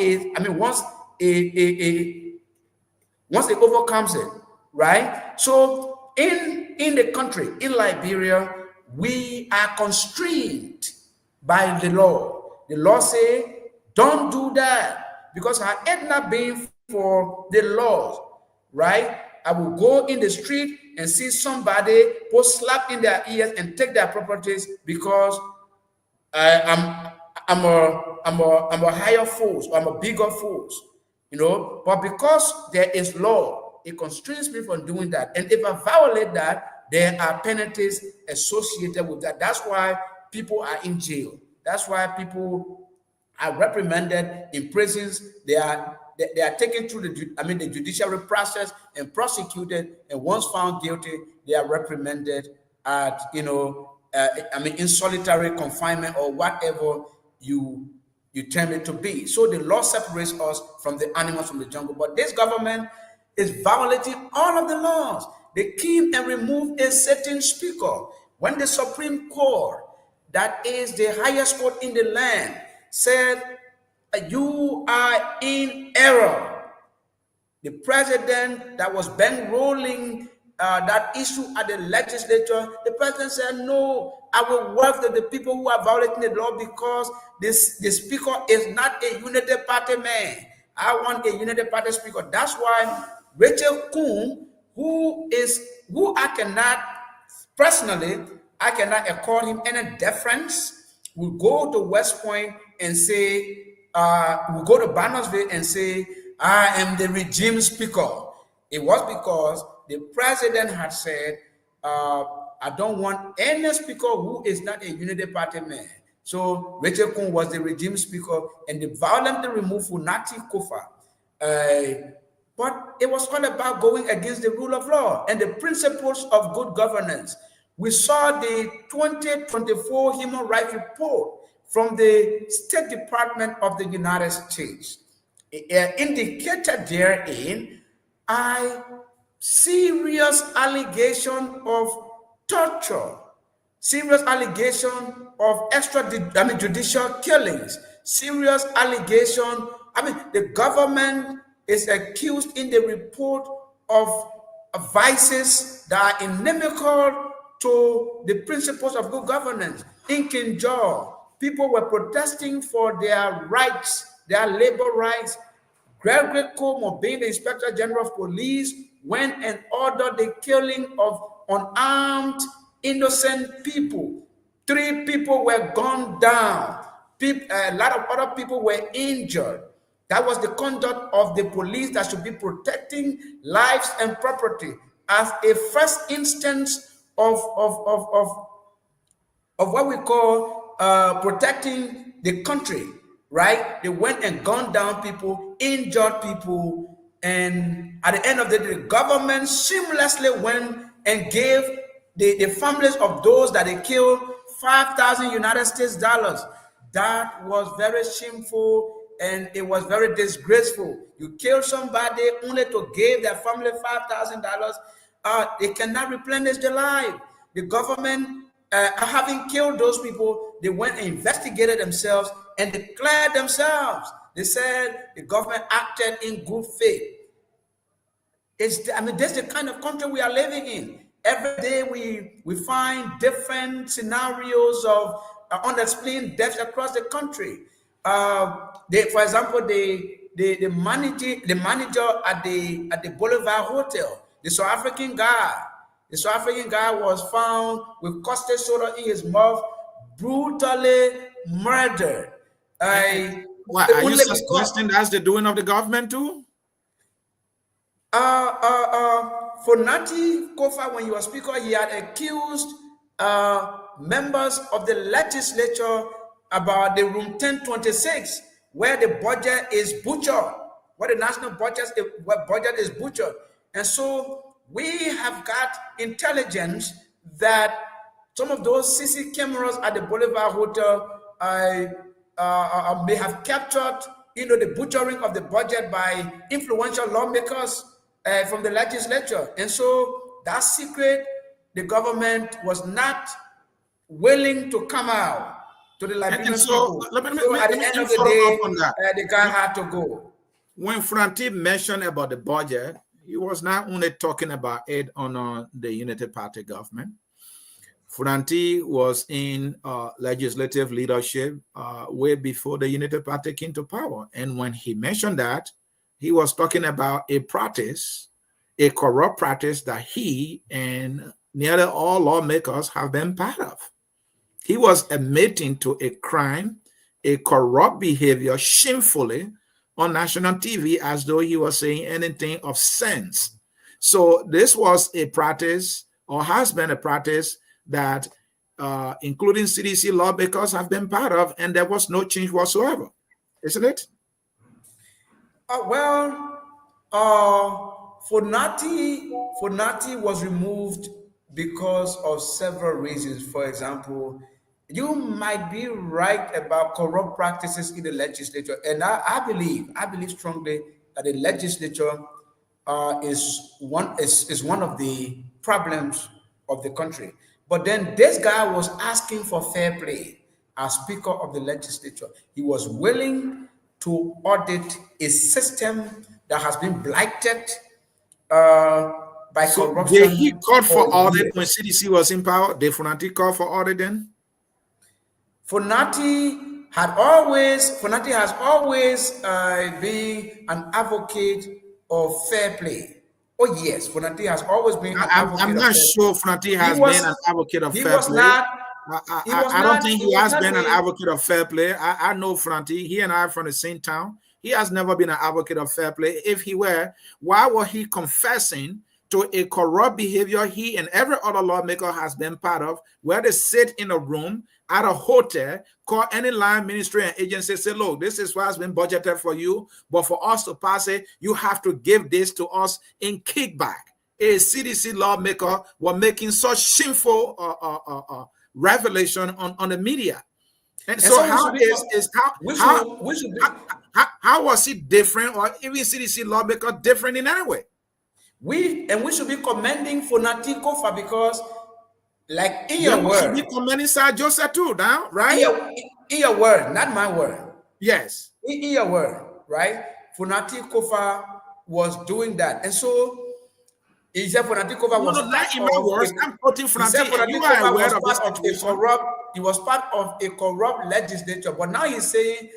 it overcomes it, right? So in the country, in Liberia, we are constrained by the law. The law says, don't do that, because had it not been for the laws, right, I will go in the street and see somebody put slap in their ears and take their properties because I'm a higher force, or I'm a bigger force, you know. But because there is law, it constrains me from doing that. And if I violate that, there are penalties associated with that. That's why people are in jail. That's why people are reprimanded in prisons. They are taken through the judiciary process and prosecuted, and once found guilty, they are reprimanded at in solitary confinement or whatever you term it to be. So the law separates us from the animals from the jungle. But this government is violating all of the laws. They came and removed a certain speaker when the Supreme Court, that is the highest court in the land, said you are in error. The president that was bankrolling that issue at the legislature, the president said, no, I will work with the people who are violating the law because the speaker is not a unity party man. I want a unity party speaker. That's why Rachel Kuhn, who I cannot accord him any deference, will go to West Point and say, will go to Barnesville and say, I am the regime speaker. It was because the president had said, I don't want any speaker who is not a unity party man. So Rachel Kuhn was the regime speaker, and they violently removed Funati Kofa. But it was all about going against the rule of law and the principles of good governance. We saw the 2024 Human Rights Report from the State Department of the United States. Indicated therein serious allegation of torture, serious allegation of judicial killings, serious allegation. I mean, the government is accused in the report of vices that are inimical to the principles of good governance. In Kinjal, people were protesting for their rights, their labor rights. Gregory Como, being the Inspector General of Police, went and ordered the killing of unarmed, innocent people. 3 people were gunned down. A lot of other people were injured. That was the conduct of the police that should be protecting lives and property as a first instance of what we call protecting the country, right? They went and gunned down people, injured people, and at the end of the day, the government seamlessly went and gave the families of those that they killed 5,000 United States dollars. That was very shameful and it was very disgraceful. You kill somebody only to give their family $5,000. They cannot replenish their life. The government, having killed those people, they went and investigated themselves and declared themselves. They said the government acted in good faith. That's the kind of country we are living in. Every day we find different scenarios of unexplained deaths across the country. For example, the manager at the Boulevard Hotel, the South African guy. The South African guy was found with caustic soda in his mouth, brutally murdered. Are you suggesting that's the doing of the government too? For Nati Kofa, when he was speaker, he had accused members of the legislature about the room 1026, where the budget is butchered, where the national budget is butchered. And so we have got intelligence that some of those CC cameras at the Boulevard Hotel may have captured, the butchering of the budget by influential lawmakers from the legislature. And so that secret, the government was not willing to come out to the Liberian people. At the end of the day, the guy had to go. When Franti mentioned about the budget, he was not only talking about it on the Unity Party government. Franti was in legislative leadership way before the Unity Party came to power. And when he mentioned that, he was talking about a practice, a corrupt practice that he and nearly all lawmakers have been part of. He was admitting to a crime, a corrupt behavior shamefully on national TV as though he was saying anything of sense. So this was a practice, or has been a practice, that including CDC lawmakers have been part of, and there was no change whatsoever, isn't it? Funati was removed because of several reasons. For example, you might be right about corrupt practices in the legislature, and I believe strongly that the legislature is one of the problems of the country. But then this guy was asking for fair play as Speaker of the legislature. He was willing to audit a system that has been blighted by corruption. Did he call for audit when CDC was in power? Did Funati call for audit then? Funati has always been an advocate of fair play. Oh yes, Funati has always been an advocate. I'm not sure Funati has been an advocate of fair play. I don't think he has been an advocate of fair play. I know Funati. He and I are from the same town. He has never been an advocate of fair play. If he were, why were he confessing to a corrupt behavior he and every other lawmaker has been part of, where they sit in a room at a hotel, call any line ministry and agency, say, look, this is what has been budgeted for you, but for us to pass it, you have to give this to us in kickback. A CDC lawmaker were making such shameful revelation on the media. And so how was it different, or even CDC lawmaker different in any way? We should be commending Funati Kofa because, like in your word, we should be commending Sir Joseph too, now, right? In your word, not my word. Yes. In your word, right? Funati Kofa was doing that. And so he said Funati Kofa No, was no, part not in my of words. I'm quoting he said Franti, and Funati you are Kofa was aware of this part of a situation. corrupt, he was part of a corrupt legislature. But now he's saying,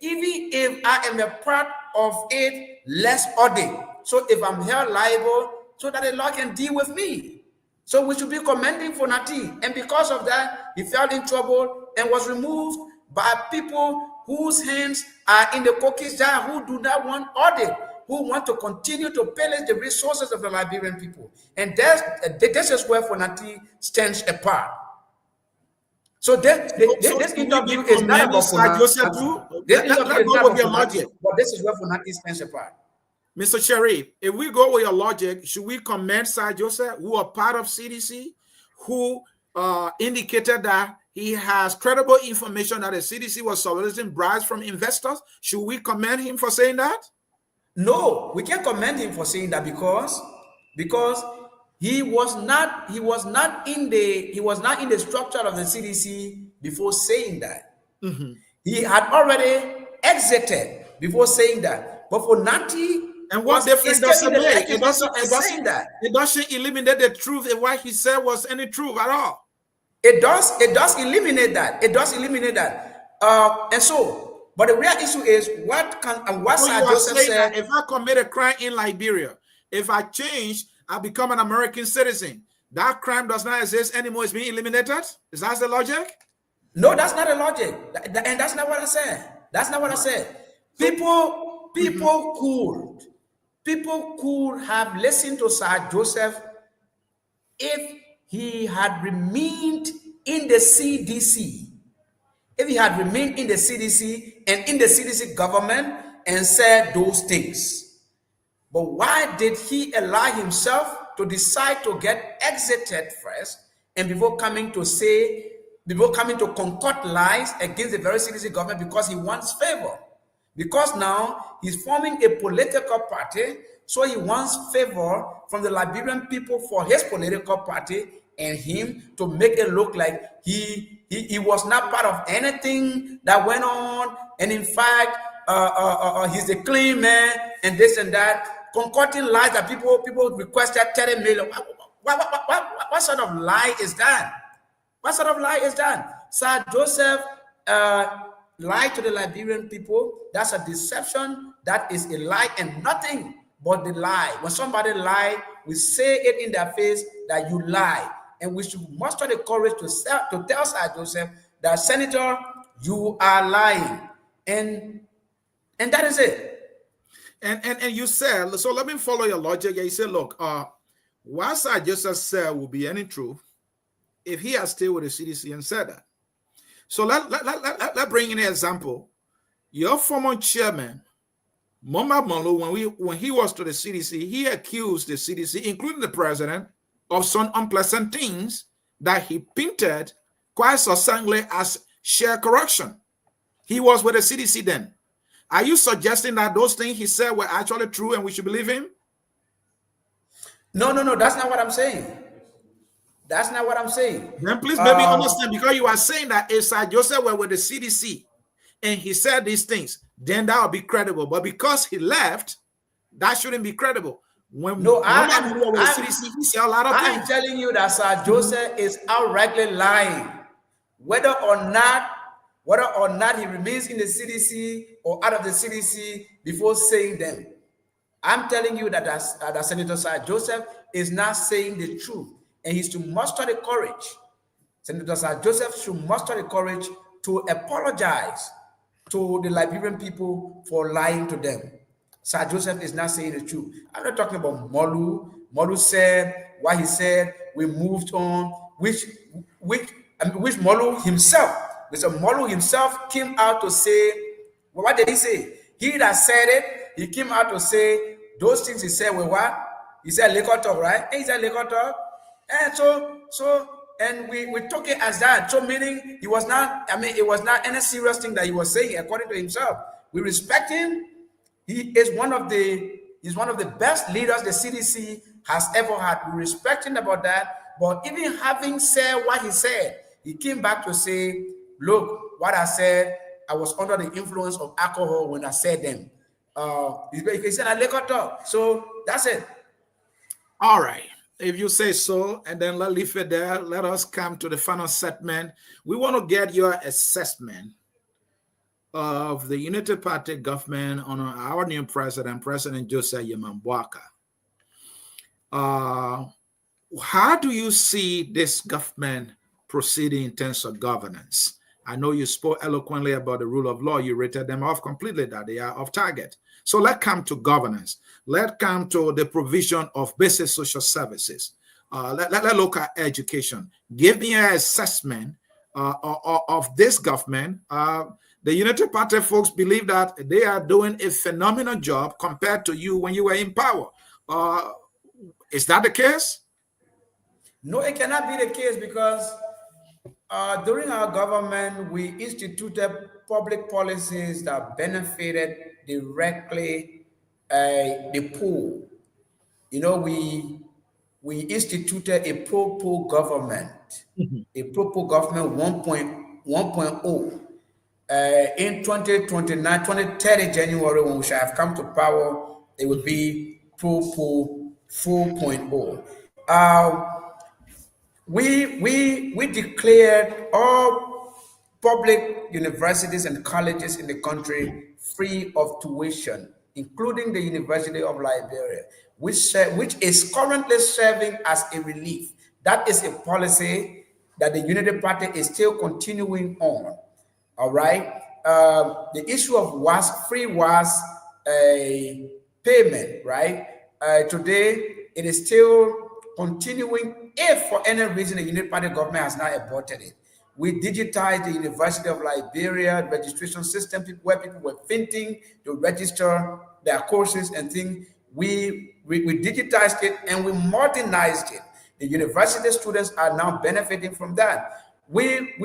even if I am a part of it, let's audit. So if I'm held liable, so that the law can deal with me. So we should be commending Fonati. And because of that, he fell in trouble and was removed by people whose hands are in the cookies jar, who do not want audit, who want to continue to pillage the resources of the Liberian people. And this is where Fonati stands apart. So this interview is not about Fonati. This interview is not about Fonati, but this is where Fonati stands apart. Mr. Sharif, if we go with your logic, should we commend Sir Joseph, who are part of CDC, who indicated that he has credible information that the CDC was soliciting bribes from investors? Should we commend him for saying that? No, we can't commend him for saying that because he was not in the structure of the CDC before saying that. Mm-hmm. He had already exited before saying that. But for Nati, and what difference does it make? It doesn't eliminate the truth if what he said was any truth at all. It does eliminate that. It does eliminate that. And so, but the real issue is what Sir Joseph said. If I commit a crime in Liberia, if I change, I become an American citizen, that crime does not exist anymore. It's being eliminated. Is that the logic? No, that's not the logic. And that's not what I said. That's not what I said. People could have listened to Sir Joseph if he had remained in the CDC. If he had remained in the CDC and in the CDC government and said those things. But why did he allow himself to decide to get exited first and before coming to concoct lies against the very CDC government? Because he wants favor. Because now he's forming a political party, so he wants favor from the Liberian people for his political party and him to make it look like he was not part of anything that went on, and in fact he's a clean man and this and that, concocting lies that people requested 30 million. What sort of lie is that? What sort of lie is that? Sir Joseph lied to the Liberian people. That's a deception. That is a lie and nothing but the lie. When somebody lie, we say it in their face that you lie. And we should muster the courage to tell Sir Joseph that, Senator, you are lying. And that is it. And you said, so let me follow your logic. You said, look, what Sir Joseph said will be any truth if he has stayed with the CDC and said that. So let bring in an example. Your former chairman, Mama Molo, when he was to the CDC, he accused the CDC, including the president, of some unpleasant things that he painted quite succinctly as sheer corruption. He was with the CDC then. Are you suggesting that those things he said were actually true and we should believe him? No, that's not what I'm saying. That's not what I'm saying. Then please maybe understand, because you are saying that if Sir Joseph were with the CDC and he said these things, then that would be credible. But because he left, that shouldn't be credible. I'm telling you that Sir Joseph is outrightly lying. Whether or not he remains in the CDC or out of the CDC before saying them. I'm telling you that Senator Sir Joseph is not saying the truth. And he's to muster the courage. Senator Sir Joseph should muster the courage to apologize to the Liberian people for lying to them. Sir Joseph is not saying the truth. I'm not talking about Molu. Molu said what he said. We moved on. Which Molu himself, Mr. Molu himself came out to say, well, what did he say? He that said it, he came out to say those things he said were what? He said liquor talk, right? And he said liquor talk. And and we took it as that. So meaning it was not any serious thing that he was saying according to himself. We respect him. He is one of the best leaders the CDC has ever had. We respect him about that. But even having said what he said, he came back to say, look, what I said, I was under the influence of alcohol when I said them. He said I liquor talk. So that's it. All right. If you say so, and then let's leave it there. Let us come to the final segment. We want to get your assessment of the Unity Party government on our new president, President Joseph Yamambuaka. How do you see this government proceeding in terms of governance? I know you spoke eloquently about the rule of law. You rated them off completely, that they are off target. So let's come to governance. Let's come to the provision of basic social services. Let's look at education. Give me an assessment of this government. The Unity Party folks believe that they are doing a phenomenal job compared to you when you were in power. Is that the case? No, it cannot be the case because during our government, we instituted public policies that benefited directly the poor. You know, we instituted a pro-poor government, a pro-poor government 1.0. In 2030 January, when we shall have come to power, it will be pro-poor 4.0. We declared all public universities and colleges in the country free of tuition, including the University of Liberia, which is currently serving as a relief. That is a policy that the Unity Party is still continuing on. All right. The issue of free WAS payment, right? Today it is still continuing. If for any reason the Unity Party government has not aborted it, we digitized the University of Liberia registration system where people were finting to register their courses and things. We digitized it and we modernized it. The university students are now benefiting from that. We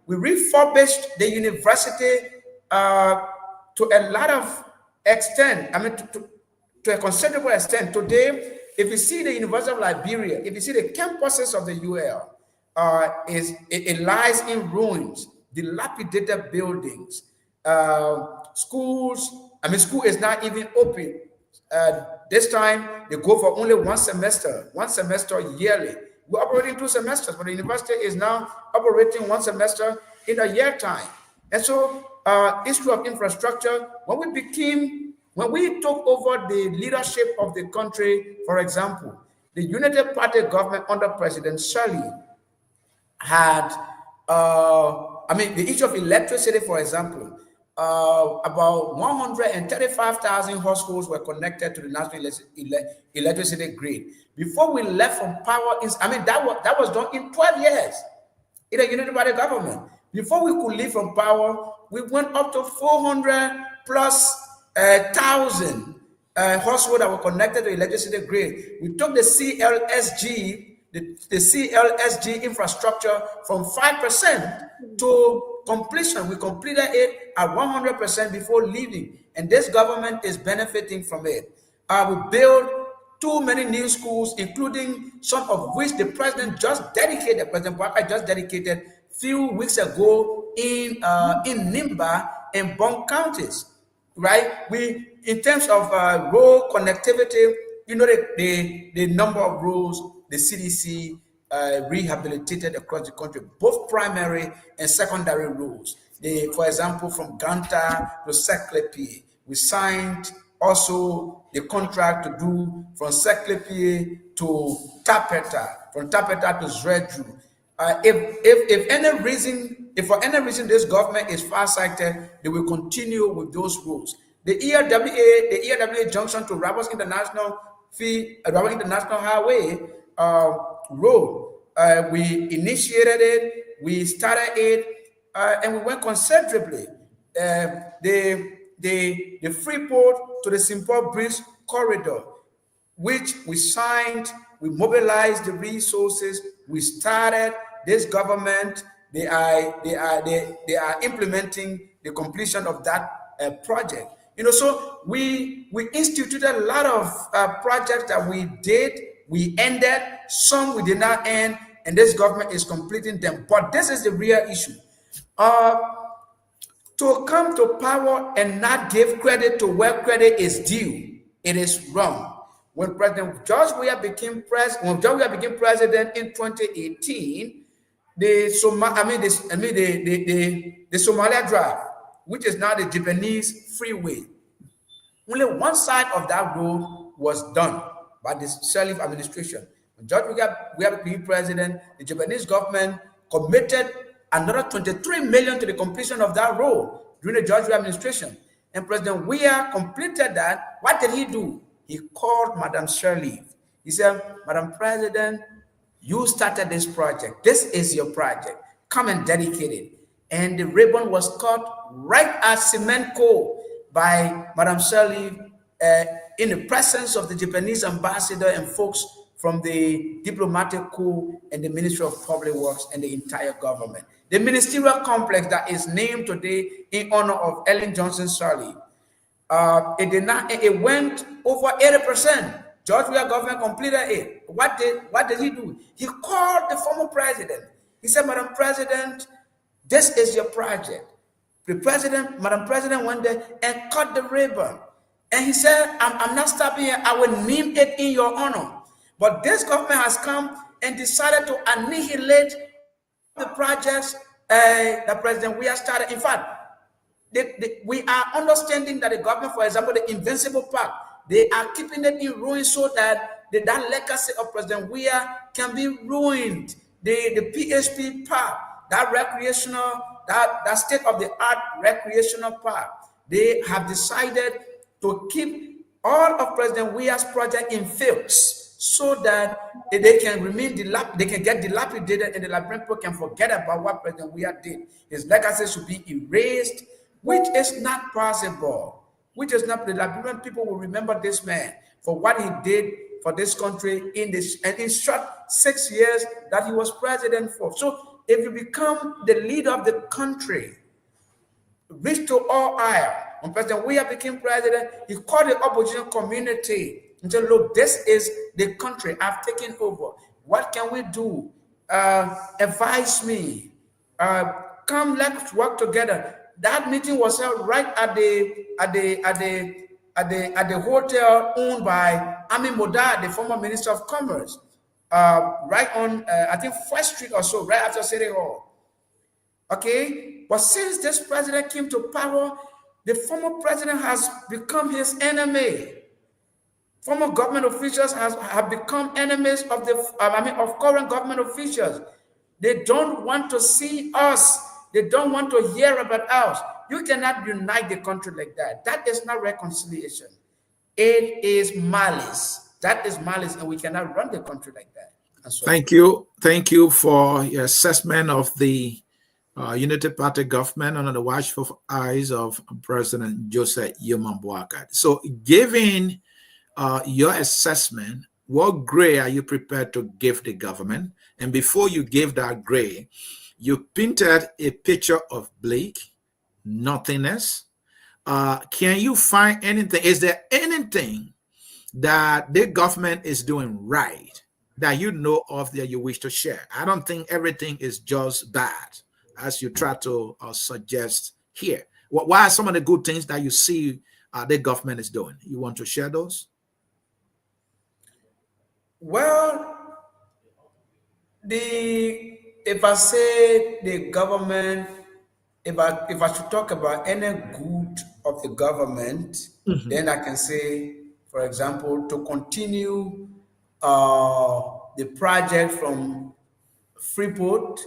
refurbished the university to a lot of extent. To a considerable extent. Today, if you see the University of Liberia, if you see the campuses of the UL, it lies in ruins, dilapidated buildings, schools. School is not even open. This time they go for only one semester yearly. We're operating 2 semesters, but the university is now operating 1 semester in a year time. And so, issue of infrastructure, when we took over the leadership of the country, for example, the Unity Party government under President Shirley had, the issue of electricity, for example, about 135,000 households were connected to the national electricity grid. Before we left from power, that was done in 12 years in the Unity Party government. Before we could leave from power, we went up to 400 plus 1,000 households that were connected to the electricity grid. We took the CLSG infrastructure from 5% to completion. We completed it at 100% before leaving, and this government is benefiting from it. We built too many new schools, including some of which the president President Baka just dedicated few weeks ago in Nimba and Bong counties. Right? In terms of road connectivity, you know, the number of roads the CDC rehabilitated across the country, both primary and secondary roads. For example, from Ganta to Seklepi, we signed also the contract to do from Seklepi to Tapeta, from Tapeta to Zredru. If for any reason this government is farsighted, they will continue with those roads. The ERWA junction to Rabos International Highway road, we initiated it, we started it, and we went considerably. The Freeport to the Simple Bridge corridor, which we signed, we mobilized the resources, we started. This government, they are implementing the completion of that project. You know, so we instituted a lot of projects that we did, we ended, some we did not end, and this government is completing them. But this is the real issue. Uh, to come to power and not give credit to where credit is due, it is wrong. When President George Weah became president in 2018, the Somalia draft, which is now the Japanese freeway, only one side of that road was done by the Sirleaf administration. When George Weah became president, the Japanese government committed another 23 million to the completion of that road during the George Weah administration. And President Weah completed that. What did he do? He called Madam Sirleaf. He said, Madam President, you started this project. This is your project. Come and dedicate it. And the ribbon was cut right at Cementco by Madam Sirleaf in the presence of the Japanese ambassador and folks from the diplomatic corps and the Ministry of Public Works and the entire government. The ministerial complex that is named today in honor of Ellen Johnson Sirleaf, it went over 80%. George Weah government completed it. What did he do? He called the former president. He said, Madam President, this is your project. Madam President went there and cut the ribbon. And he said, I'm not stopping here. I will name it in your honor. But this government has come and decided to annihilate the projects that President Weah started. In fact, we are understanding that the government, for example, the Invincible Park, they are keeping it in ruin so that that legacy of President Weah can be ruined. The PHP Park, that recreational, that state-of-the-art recreational park, they have decided to keep all of President Weah's project in filth so that they can get dilapidated and the Liberian people can forget about what President Weah did. His legacy should be erased, which is not possible. Which is not, the Liberian people will remember this man for what he did for this country in short 6 years that he was president for. So if you become the leader of the country, reach to all aisle. When President Weah became president, he called the opposition community and said, look, this is the country I've taken over. What can we do? Advise me. Come, let's work together. That meeting was held right at the hotel owned by Amin Modad, the former Minister of Commerce, right on I think 1st Street or so, right after City Hall. Okay, but since this president came to power, the former president has become his enemy. Former government officials have become enemies of of current government officials. They don't want to see us. They don't want to hear about us. You cannot unite the country like that. That is not reconciliation. It is malice. That is malice, and we cannot run the country like that. So, thank you. Thank you for your assessment of the Unity Party government under the watchful eyes of President Joseph Yeman Boakai. So, given your assessment, what grade are you prepared to give the government? And before you give that grade, you painted a picture of bleak, nothingness. Can you find anything? Is there anything that the government is doing right that you know of that you wish to share? I don't think everything is just bad, as you try to suggest here. What are some of the good things that you see the government is doing? You want to share those? Well, if I say the government, if I should talk about any good of the government, then I can say, for example, to continue the project from Freeport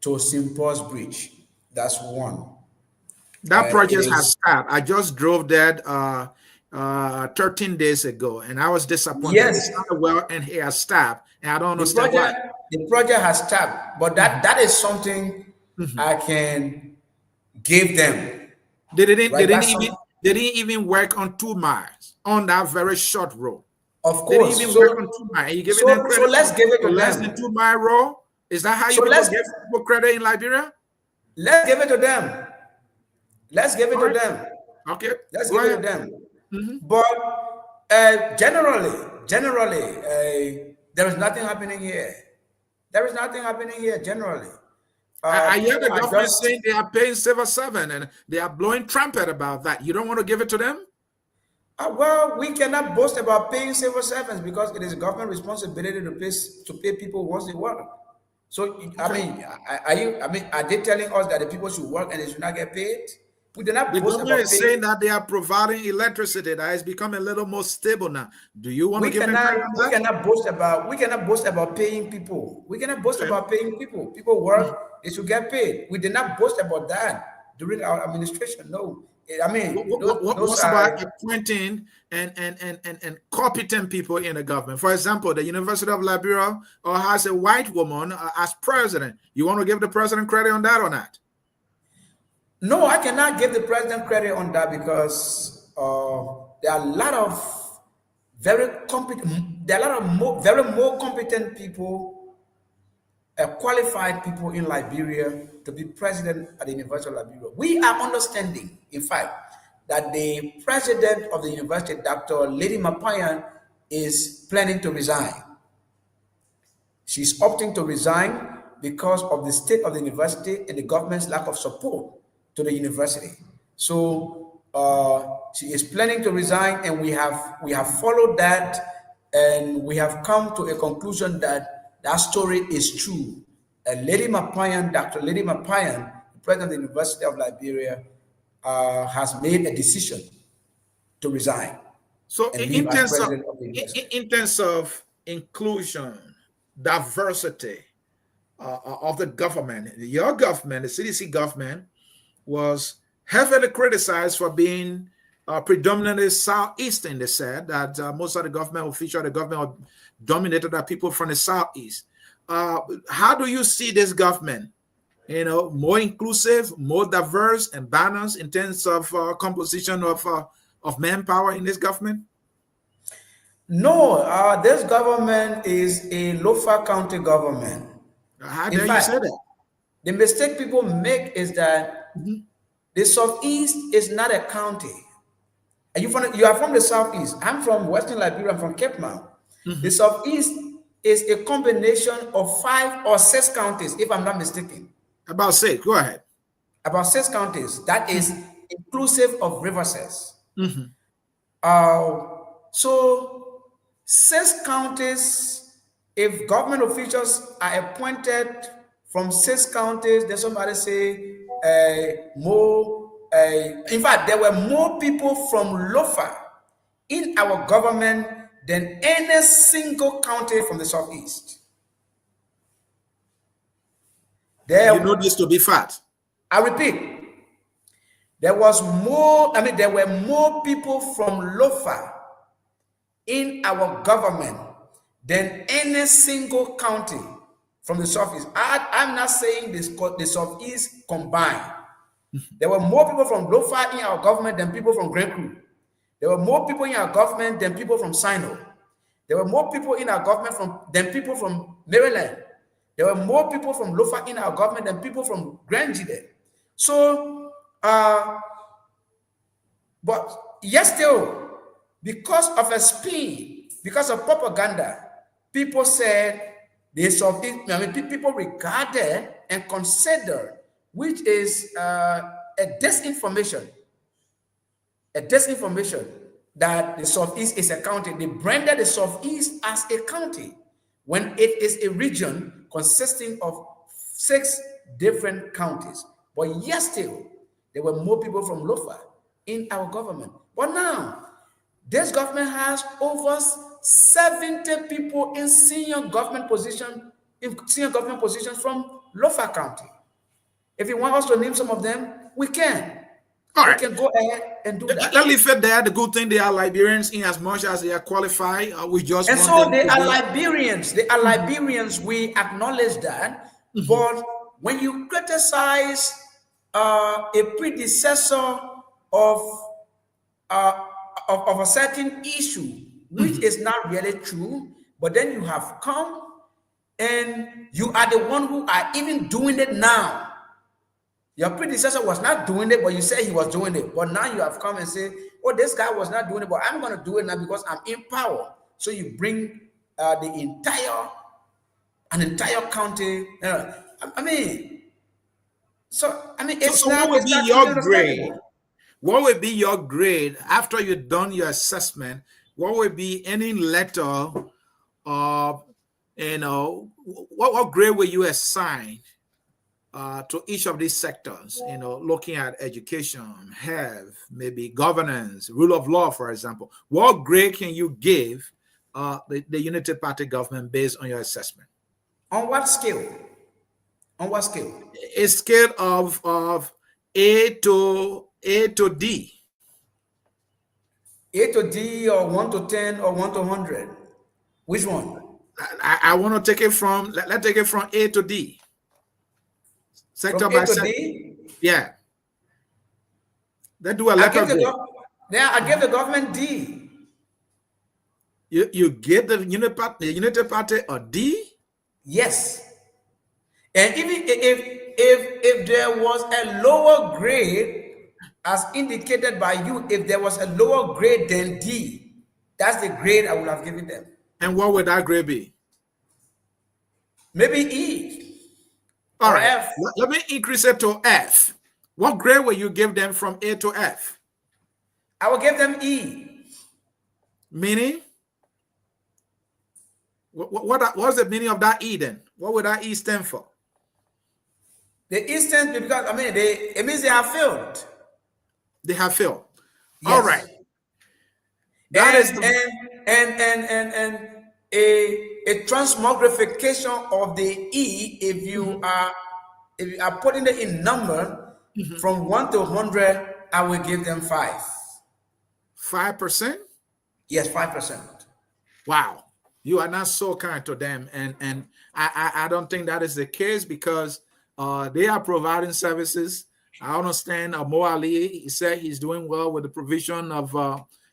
to St. Paul's Bridge. That's one. That project has stopped. I just drove that 13 days ago, and I was disappointed. Yes. It's not well, and it has stopped, and I don't understand why. The project has stopped, but that is something I can give them. They didn't even work on 2 miles on that very short road. Of course. They didn't even work on 2 miles. You giving them credit? So let's give it to less them. than 2 mile road. Is that how you give people credit in Liberia? Let's give it to them. Let's give it to them. Okay. Let's give it to them. But generally, there is nothing happening here. There is nothing happening here generally. I hear the people are government just saying they are paying civil servant and they are blowing trumpet about that. You don't want to give it to them? well, we cannot boast about paying civil servants because it is government responsibility to pay people once they work. So I Okay. mean, are they telling us that the people should work and they should not get paid? We do not The boast government about is saying paying. that they are providing electricity that has become a little more stable now. Do you want to give them credit on We that? cannot boast about paying people. We cannot boast Okay. about paying people. People work, they should get paid. We did not boast about that during our administration. No. I mean, those What's about are appointing and competent people in the government? For example, the University of Liberia has a white woman as president. You want to give the president credit on that or not? no, I cannot give the president credit on that because there are a lot of very competent, there are a lot of very more competent people, qualified people in Liberia to be president at the University of Liberia. We are understanding, in fact, that the president of the university, Dr. Lady Mapayan, is planning to resign. She's opting to resign because of the state of the university and the government's lack of support to the university. So she is planning to resign, and we have followed that, and we have come to a conclusion that that story is true. Lady Mapayan, Dr. Lady Mapayan, the president of the University of Liberia, has made a decision to resign So and leave as president of the university. in terms of inclusion, diversity of the government, your government, the CDC government, was heavily criticized for being predominantly Southeastern. They said that most of the government officials, the government are dominated by people from the Southeast. How do you see this government? You know, more inclusive, more diverse, and balanced in terms of composition of manpower in this government? No, this government is a Lofa County government. How In dare you fact, say that? the mistake people make is that the Southeast is not a county. And you are from the Southeast. I'm from Western Liberia. I'm from Cape Mount. The Southeast is a combination of 5 or 6 counties, if I'm not mistaken. About 6, go ahead. About 6 counties. That is inclusive of Rivers's. So 6 counties, if government officials are appointed from 6 counties, then somebody say in fact, there were more people from Lofa in our government than any single county from the Southeast. You know this to be fact. I repeat, there were more people from Lofa in our government than any single county from the Southeast. I'm not saying the Southeast combined. There were more people from Lofa in our government than people from Grand Crew. There were more people in our government than people from Sino. There were more people in our government than people from Maryland. There were more people from Lofa in our government than people from Grand Jide. So, but yes, still, because of a spin, because of propaganda, people said people regarded and considered, which is a disinformation that the Southeast is a county. They branded the Southeast as a county when it is a region consisting of 6 different counties. But yes, still, there were more people from Lofa in our government. But now, this government has over 70 people in senior government positions from Lofa County. If you want us to name some of them, we can. All We right. can go ahead and do that. Let leave it there. The good thing, they are Liberians in as much as they are qualified. We just And want so them they to are be- Liberians. They are Liberians. We acknowledge that. But when you criticize a predecessor of a certain issue, which is not really true, but then you have come and you are the one who are even doing it now. Your predecessor was not doing it, but you say he was doing it. But now you have come and say, oh, this guy was not doing it, but I'm going to do it now because I'm in power. So you bring an entire county. I mean, So I mean, So what would it's be not your grade? understandable. What would be your grade after you've done your assessment? What would be any letter of, what grade will you assign to each of these sectors? Looking at education, health, maybe governance, rule of law, for example. What grade can you give the Unity Party government based on your assessment? On what scale? On what scale? A scale of A to D. A to D, or 1 to 10, or 1 to 100? Which one? I want to take it from, let's take it from A to D. Sector From by A to sector. D? Yeah. Let's do a letter grade. I give the government D. You give the Unity Party a D? Yes. And even if there was a lower grade, as indicated by you, if there was a lower grade than D, that's the grade I would have given them. And what would that grade be? Maybe E. All or right. F. Let me increase it to F. What grade will you give them from A to F? I will give them E. Meaning? What's the meaning of that E then? What would that E stand for? The E stands because it means they have failed. They have failed. Yes. All right. That is a transmogrification of the E. If you are putting it in number from 1 to 100, I will give them 5. 5%? Yes, 5%. Wow. You are not so kind to them, and I don't think that is the case, because they are providing services. I understand Mo Ali, he said he's doing well with the provision of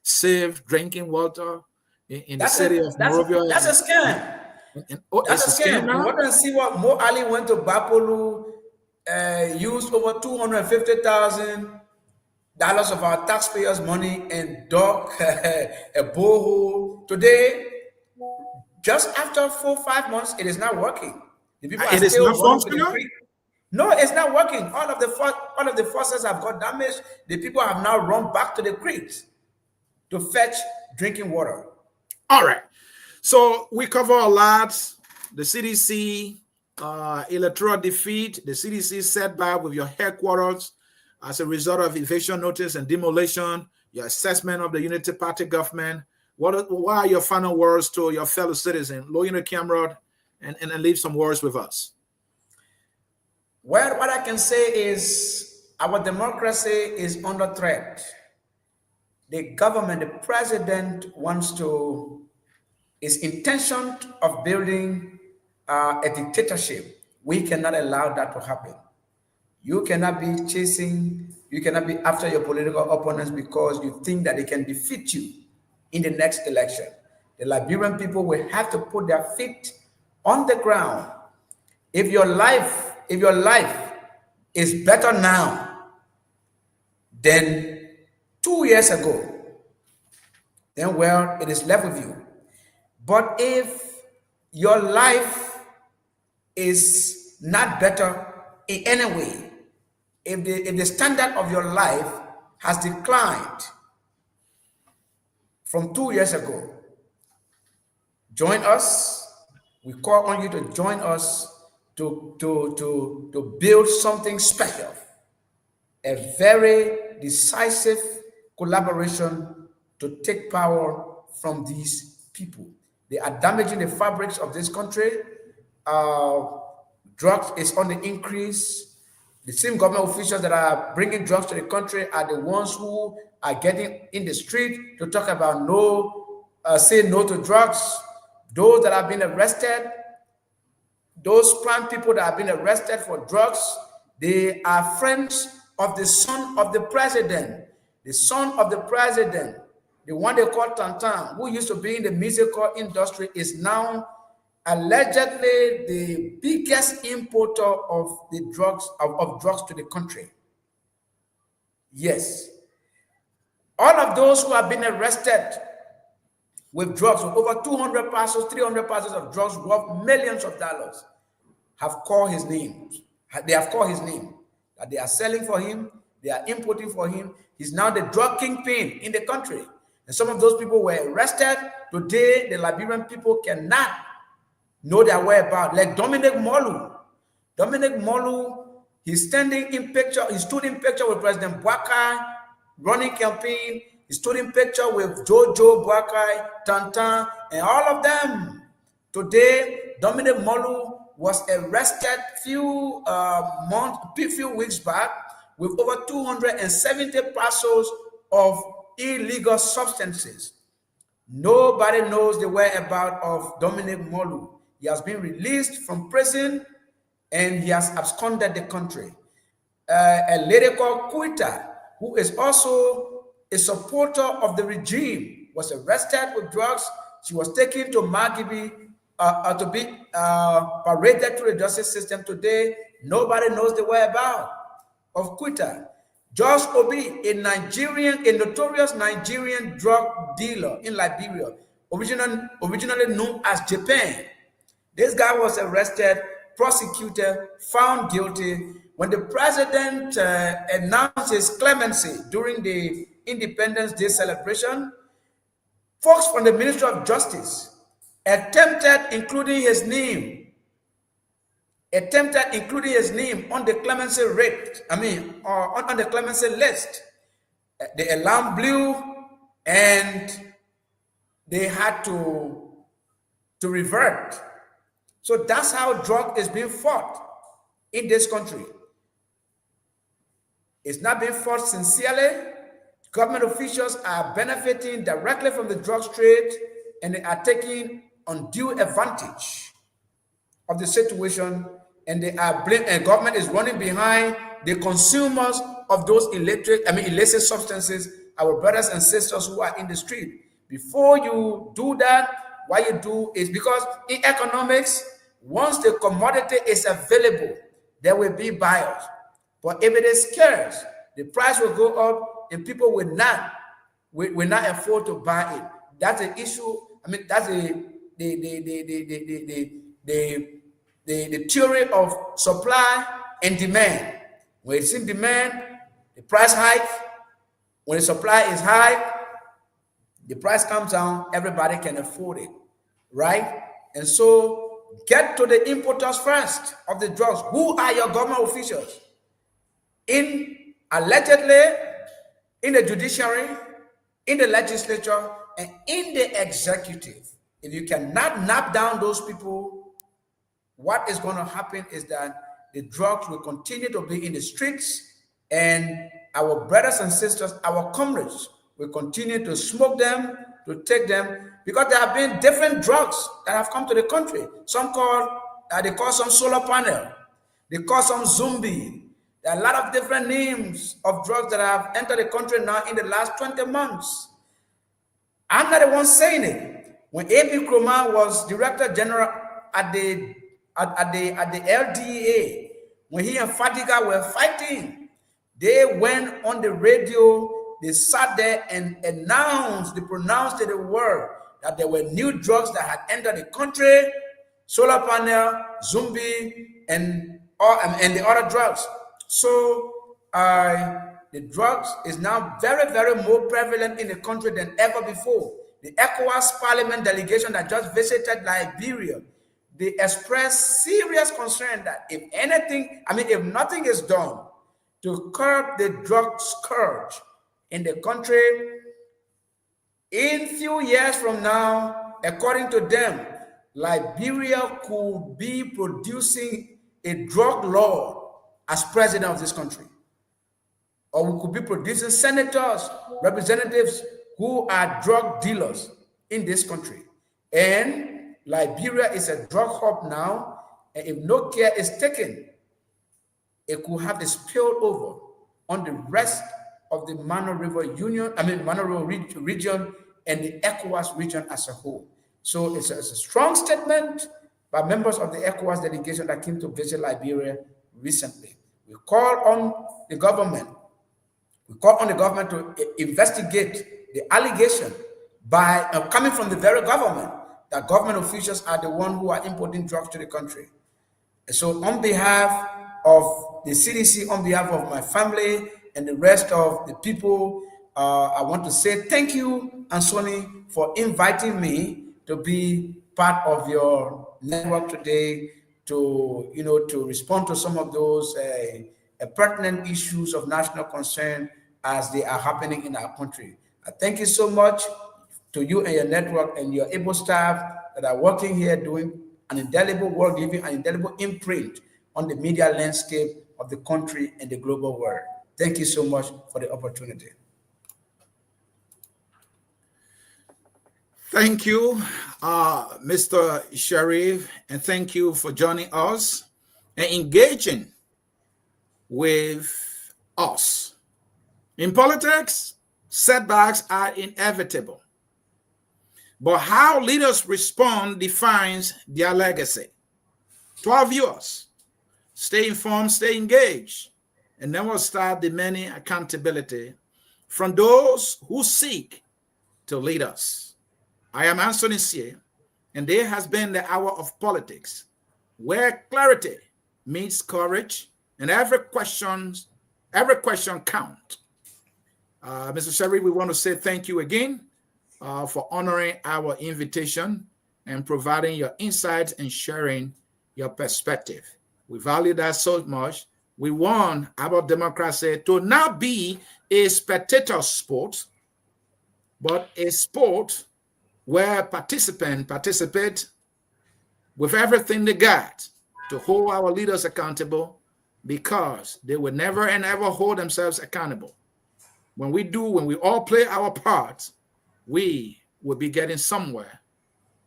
safe drinking water in the city of Monrovia. That's a scam. That's a scam. Now? You want to see what Mo Ali went to Bapolu, used over $250,000 of our taxpayers' money and dug a borehole. Today, just after 4-5 months, it is not working. The people It is not functional? No, it's not working. All of the faucets have got damaged. The people have now run back to the creeks to fetch drinking water. All right. So we cover a lot. The CDC electoral defeat, the CDC setback with your headquarters as a result of eviction notice and demolition, your assessment of the Unity Party government. What are your final words to your fellow citizens? Lower the camera and leave some words with us. Well, what I can say is our democracy is under threat. The government, the president is intention of building a dictatorship. We cannot allow that to happen. You cannot be after your political opponents because you think that they can defeat you in the next election. The Liberian people will have to put their feet on the ground. If your life is better now than 2 years ago, then well, it is left with you. But if your life is not better in any way, if the standard of your life has declined from 2 years ago, join us. We call on you to join us to build something special, a very decisive collaboration to take power from these people. They are damaging the fabrics of this country. Drugs is on the increase. The same government officials that are bringing drugs to the country are the ones who are getting in the street to talk about say no to drugs. Those that have been arrested, those planned people that have been arrested for drugs, they are friends of the son of the president. The son of the president, the one they call Tantan, who used to be in the musical industry, is now allegedly the biggest importer of the drugs of drugs to the country. Yes. All of those who have been arrested with drugs, with over 200 parcels, 300 parcels of drugs worth millions of dollars, have called his name. They have called his name. that they are selling for him, they are importing for him. He's now the drug kingpin in the country. And some of those people were arrested. Today, the Liberian people cannot know their whereabouts. Like Dominic Molu. Dominic Molu, he's standing in picture. He stood in picture with President Boakai running campaign. He stood in picture with Jojo Boakai, Tantan, and all of them. Today, Dominic Molu was arrested few weeks back with over 270 parcels of illegal substances. Nobody knows the whereabouts of Dominic Molu. He has been released from prison and he has absconded the country. A lady called Kuita, who is also a supporter of the regime, was arrested with drugs. She was taken to Magibi to be paraded through the justice system. Today, nobody knows the whereabouts of Kuita. Josh Obi, a notorious Nigerian drug dealer in Liberia, originally known as Japan. This guy was arrested, prosecuted, found guilty. When the president announced his clemency during the Independence Day celebration, folks from the Ministry of Justice attempted including his name on the clemency rate. On the clemency list. The alarm blew, and they had to revert. So that's how drug is being fought in this country. It's not being fought sincerely. Government officials are benefiting directly from the drug trade, and they are taking undue advantage of the situation, and and government is running behind the consumers of those illicit substances, our brothers and sisters who are in the street. Before you do that, what you do is, because in economics, once the commodity is available, there will be buyers. But if it is scarce, the price will go up, and people will not afford to buy it. That's the issue. That's the theory of supply and demand. When it's in demand, the price hike. When the supply is high, the price comes down. Everybody can afford it, right? And so, get to the importers first of the drugs. Who are your government officials? Allegedly, in the judiciary, in the legislature, and in the executive. If you cannot knock down those people, what is going to happen is that the drugs will continue to be in the streets, and our brothers and sisters, our comrades, will continue to smoke them, to take them, because there have been different drugs that have come to the country. Some they call some solar panel, they call some zombie. There are a lot of different names of drugs that have entered the country now in the last 20 months. I'm not the one saying it. When A.B. Kroma was Director General at the LDA, when he and Fadiga were fighting, they went on the radio, they sat there and pronounced the word that there were new drugs that had entered the country, solar panel, zombie, and the other drugs. So the drugs is now very, very more prevalent in the country than ever before. The ECOWAS Parliament delegation that just visited Liberia, they expressed serious concern that if nothing is done to curb the drug scourge in the country, in few years from now, according to them, Liberia could be producing a drug lord as president of this country. Or we could be producing senators, representatives who are drug dealers in this country. And Liberia is a drug hub now, and if no care is taken, it could have a spillover on the rest of the Mano River region and the ECOWAS region as a whole. So it's a strong statement by members of the ECOWAS delegation that came to visit Liberia recently. We call on the government to investigate the allegation coming from the very government that government officials are the ones who are importing drugs to the country. And so on behalf of the CDC, on behalf of my family and the rest of the people, I want to say thank you, Anthony, for inviting me to be part of your network today, to to respond to some of those pertinent issues of national concern as they are happening in our country. Thank you so much to you and your network and your able staff that are working here, doing an indelible work, leaving an indelible imprint on the media landscape of the country and the global world. Thank you so much for the opportunity. Thank you, Mr. Sharif, and thank you for joining us and engaging with us. In politics, setbacks are inevitable, but how leaders respond defines their legacy. To our viewers, stay informed, stay engaged, and never stop demanding accountability from those who seek to lead us. I am Anthony C., and there has been the hour of politics, where clarity meets courage, and every question counts. Mr. Sherry, we want to say thank you again for honoring our invitation and providing your insights and sharing your perspective. We value that so much. We want our democracy to not be a spectator sport, but a sport where participants participate with everything they got to hold our leaders accountable, because they will never and ever hold themselves accountable. When we all play our parts, we will be getting somewhere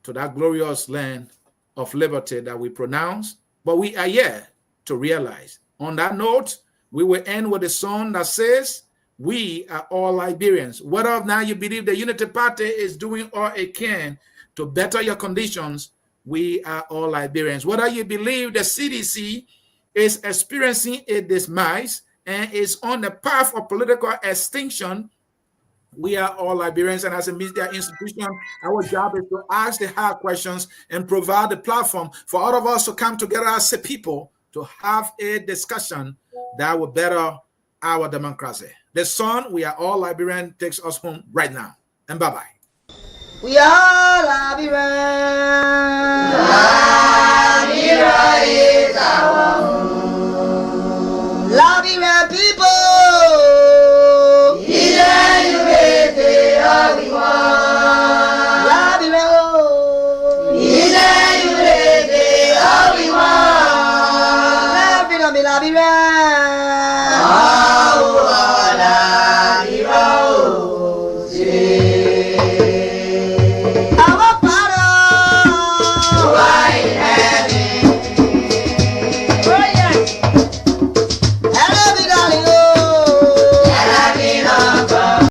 to that glorious land of liberty that we pronounce, but we are yet to realize. On that note, we will end with a song that says, we are all Liberians. Whether or not you believe the Unity Party is doing all it can to better your conditions, we are all Liberians. Whether you believe the CDC is experiencing a demise and is on the path of political extinction, we are all Liberians. And as a media institution, our job is to ask the hard questions and provide the platform for all of us to come together as a people to have a discussion that will better our democracy. The song, We Are All Liberian, takes us home right now. And bye-bye. We are Liberian. Liberia is our home. Liberian people.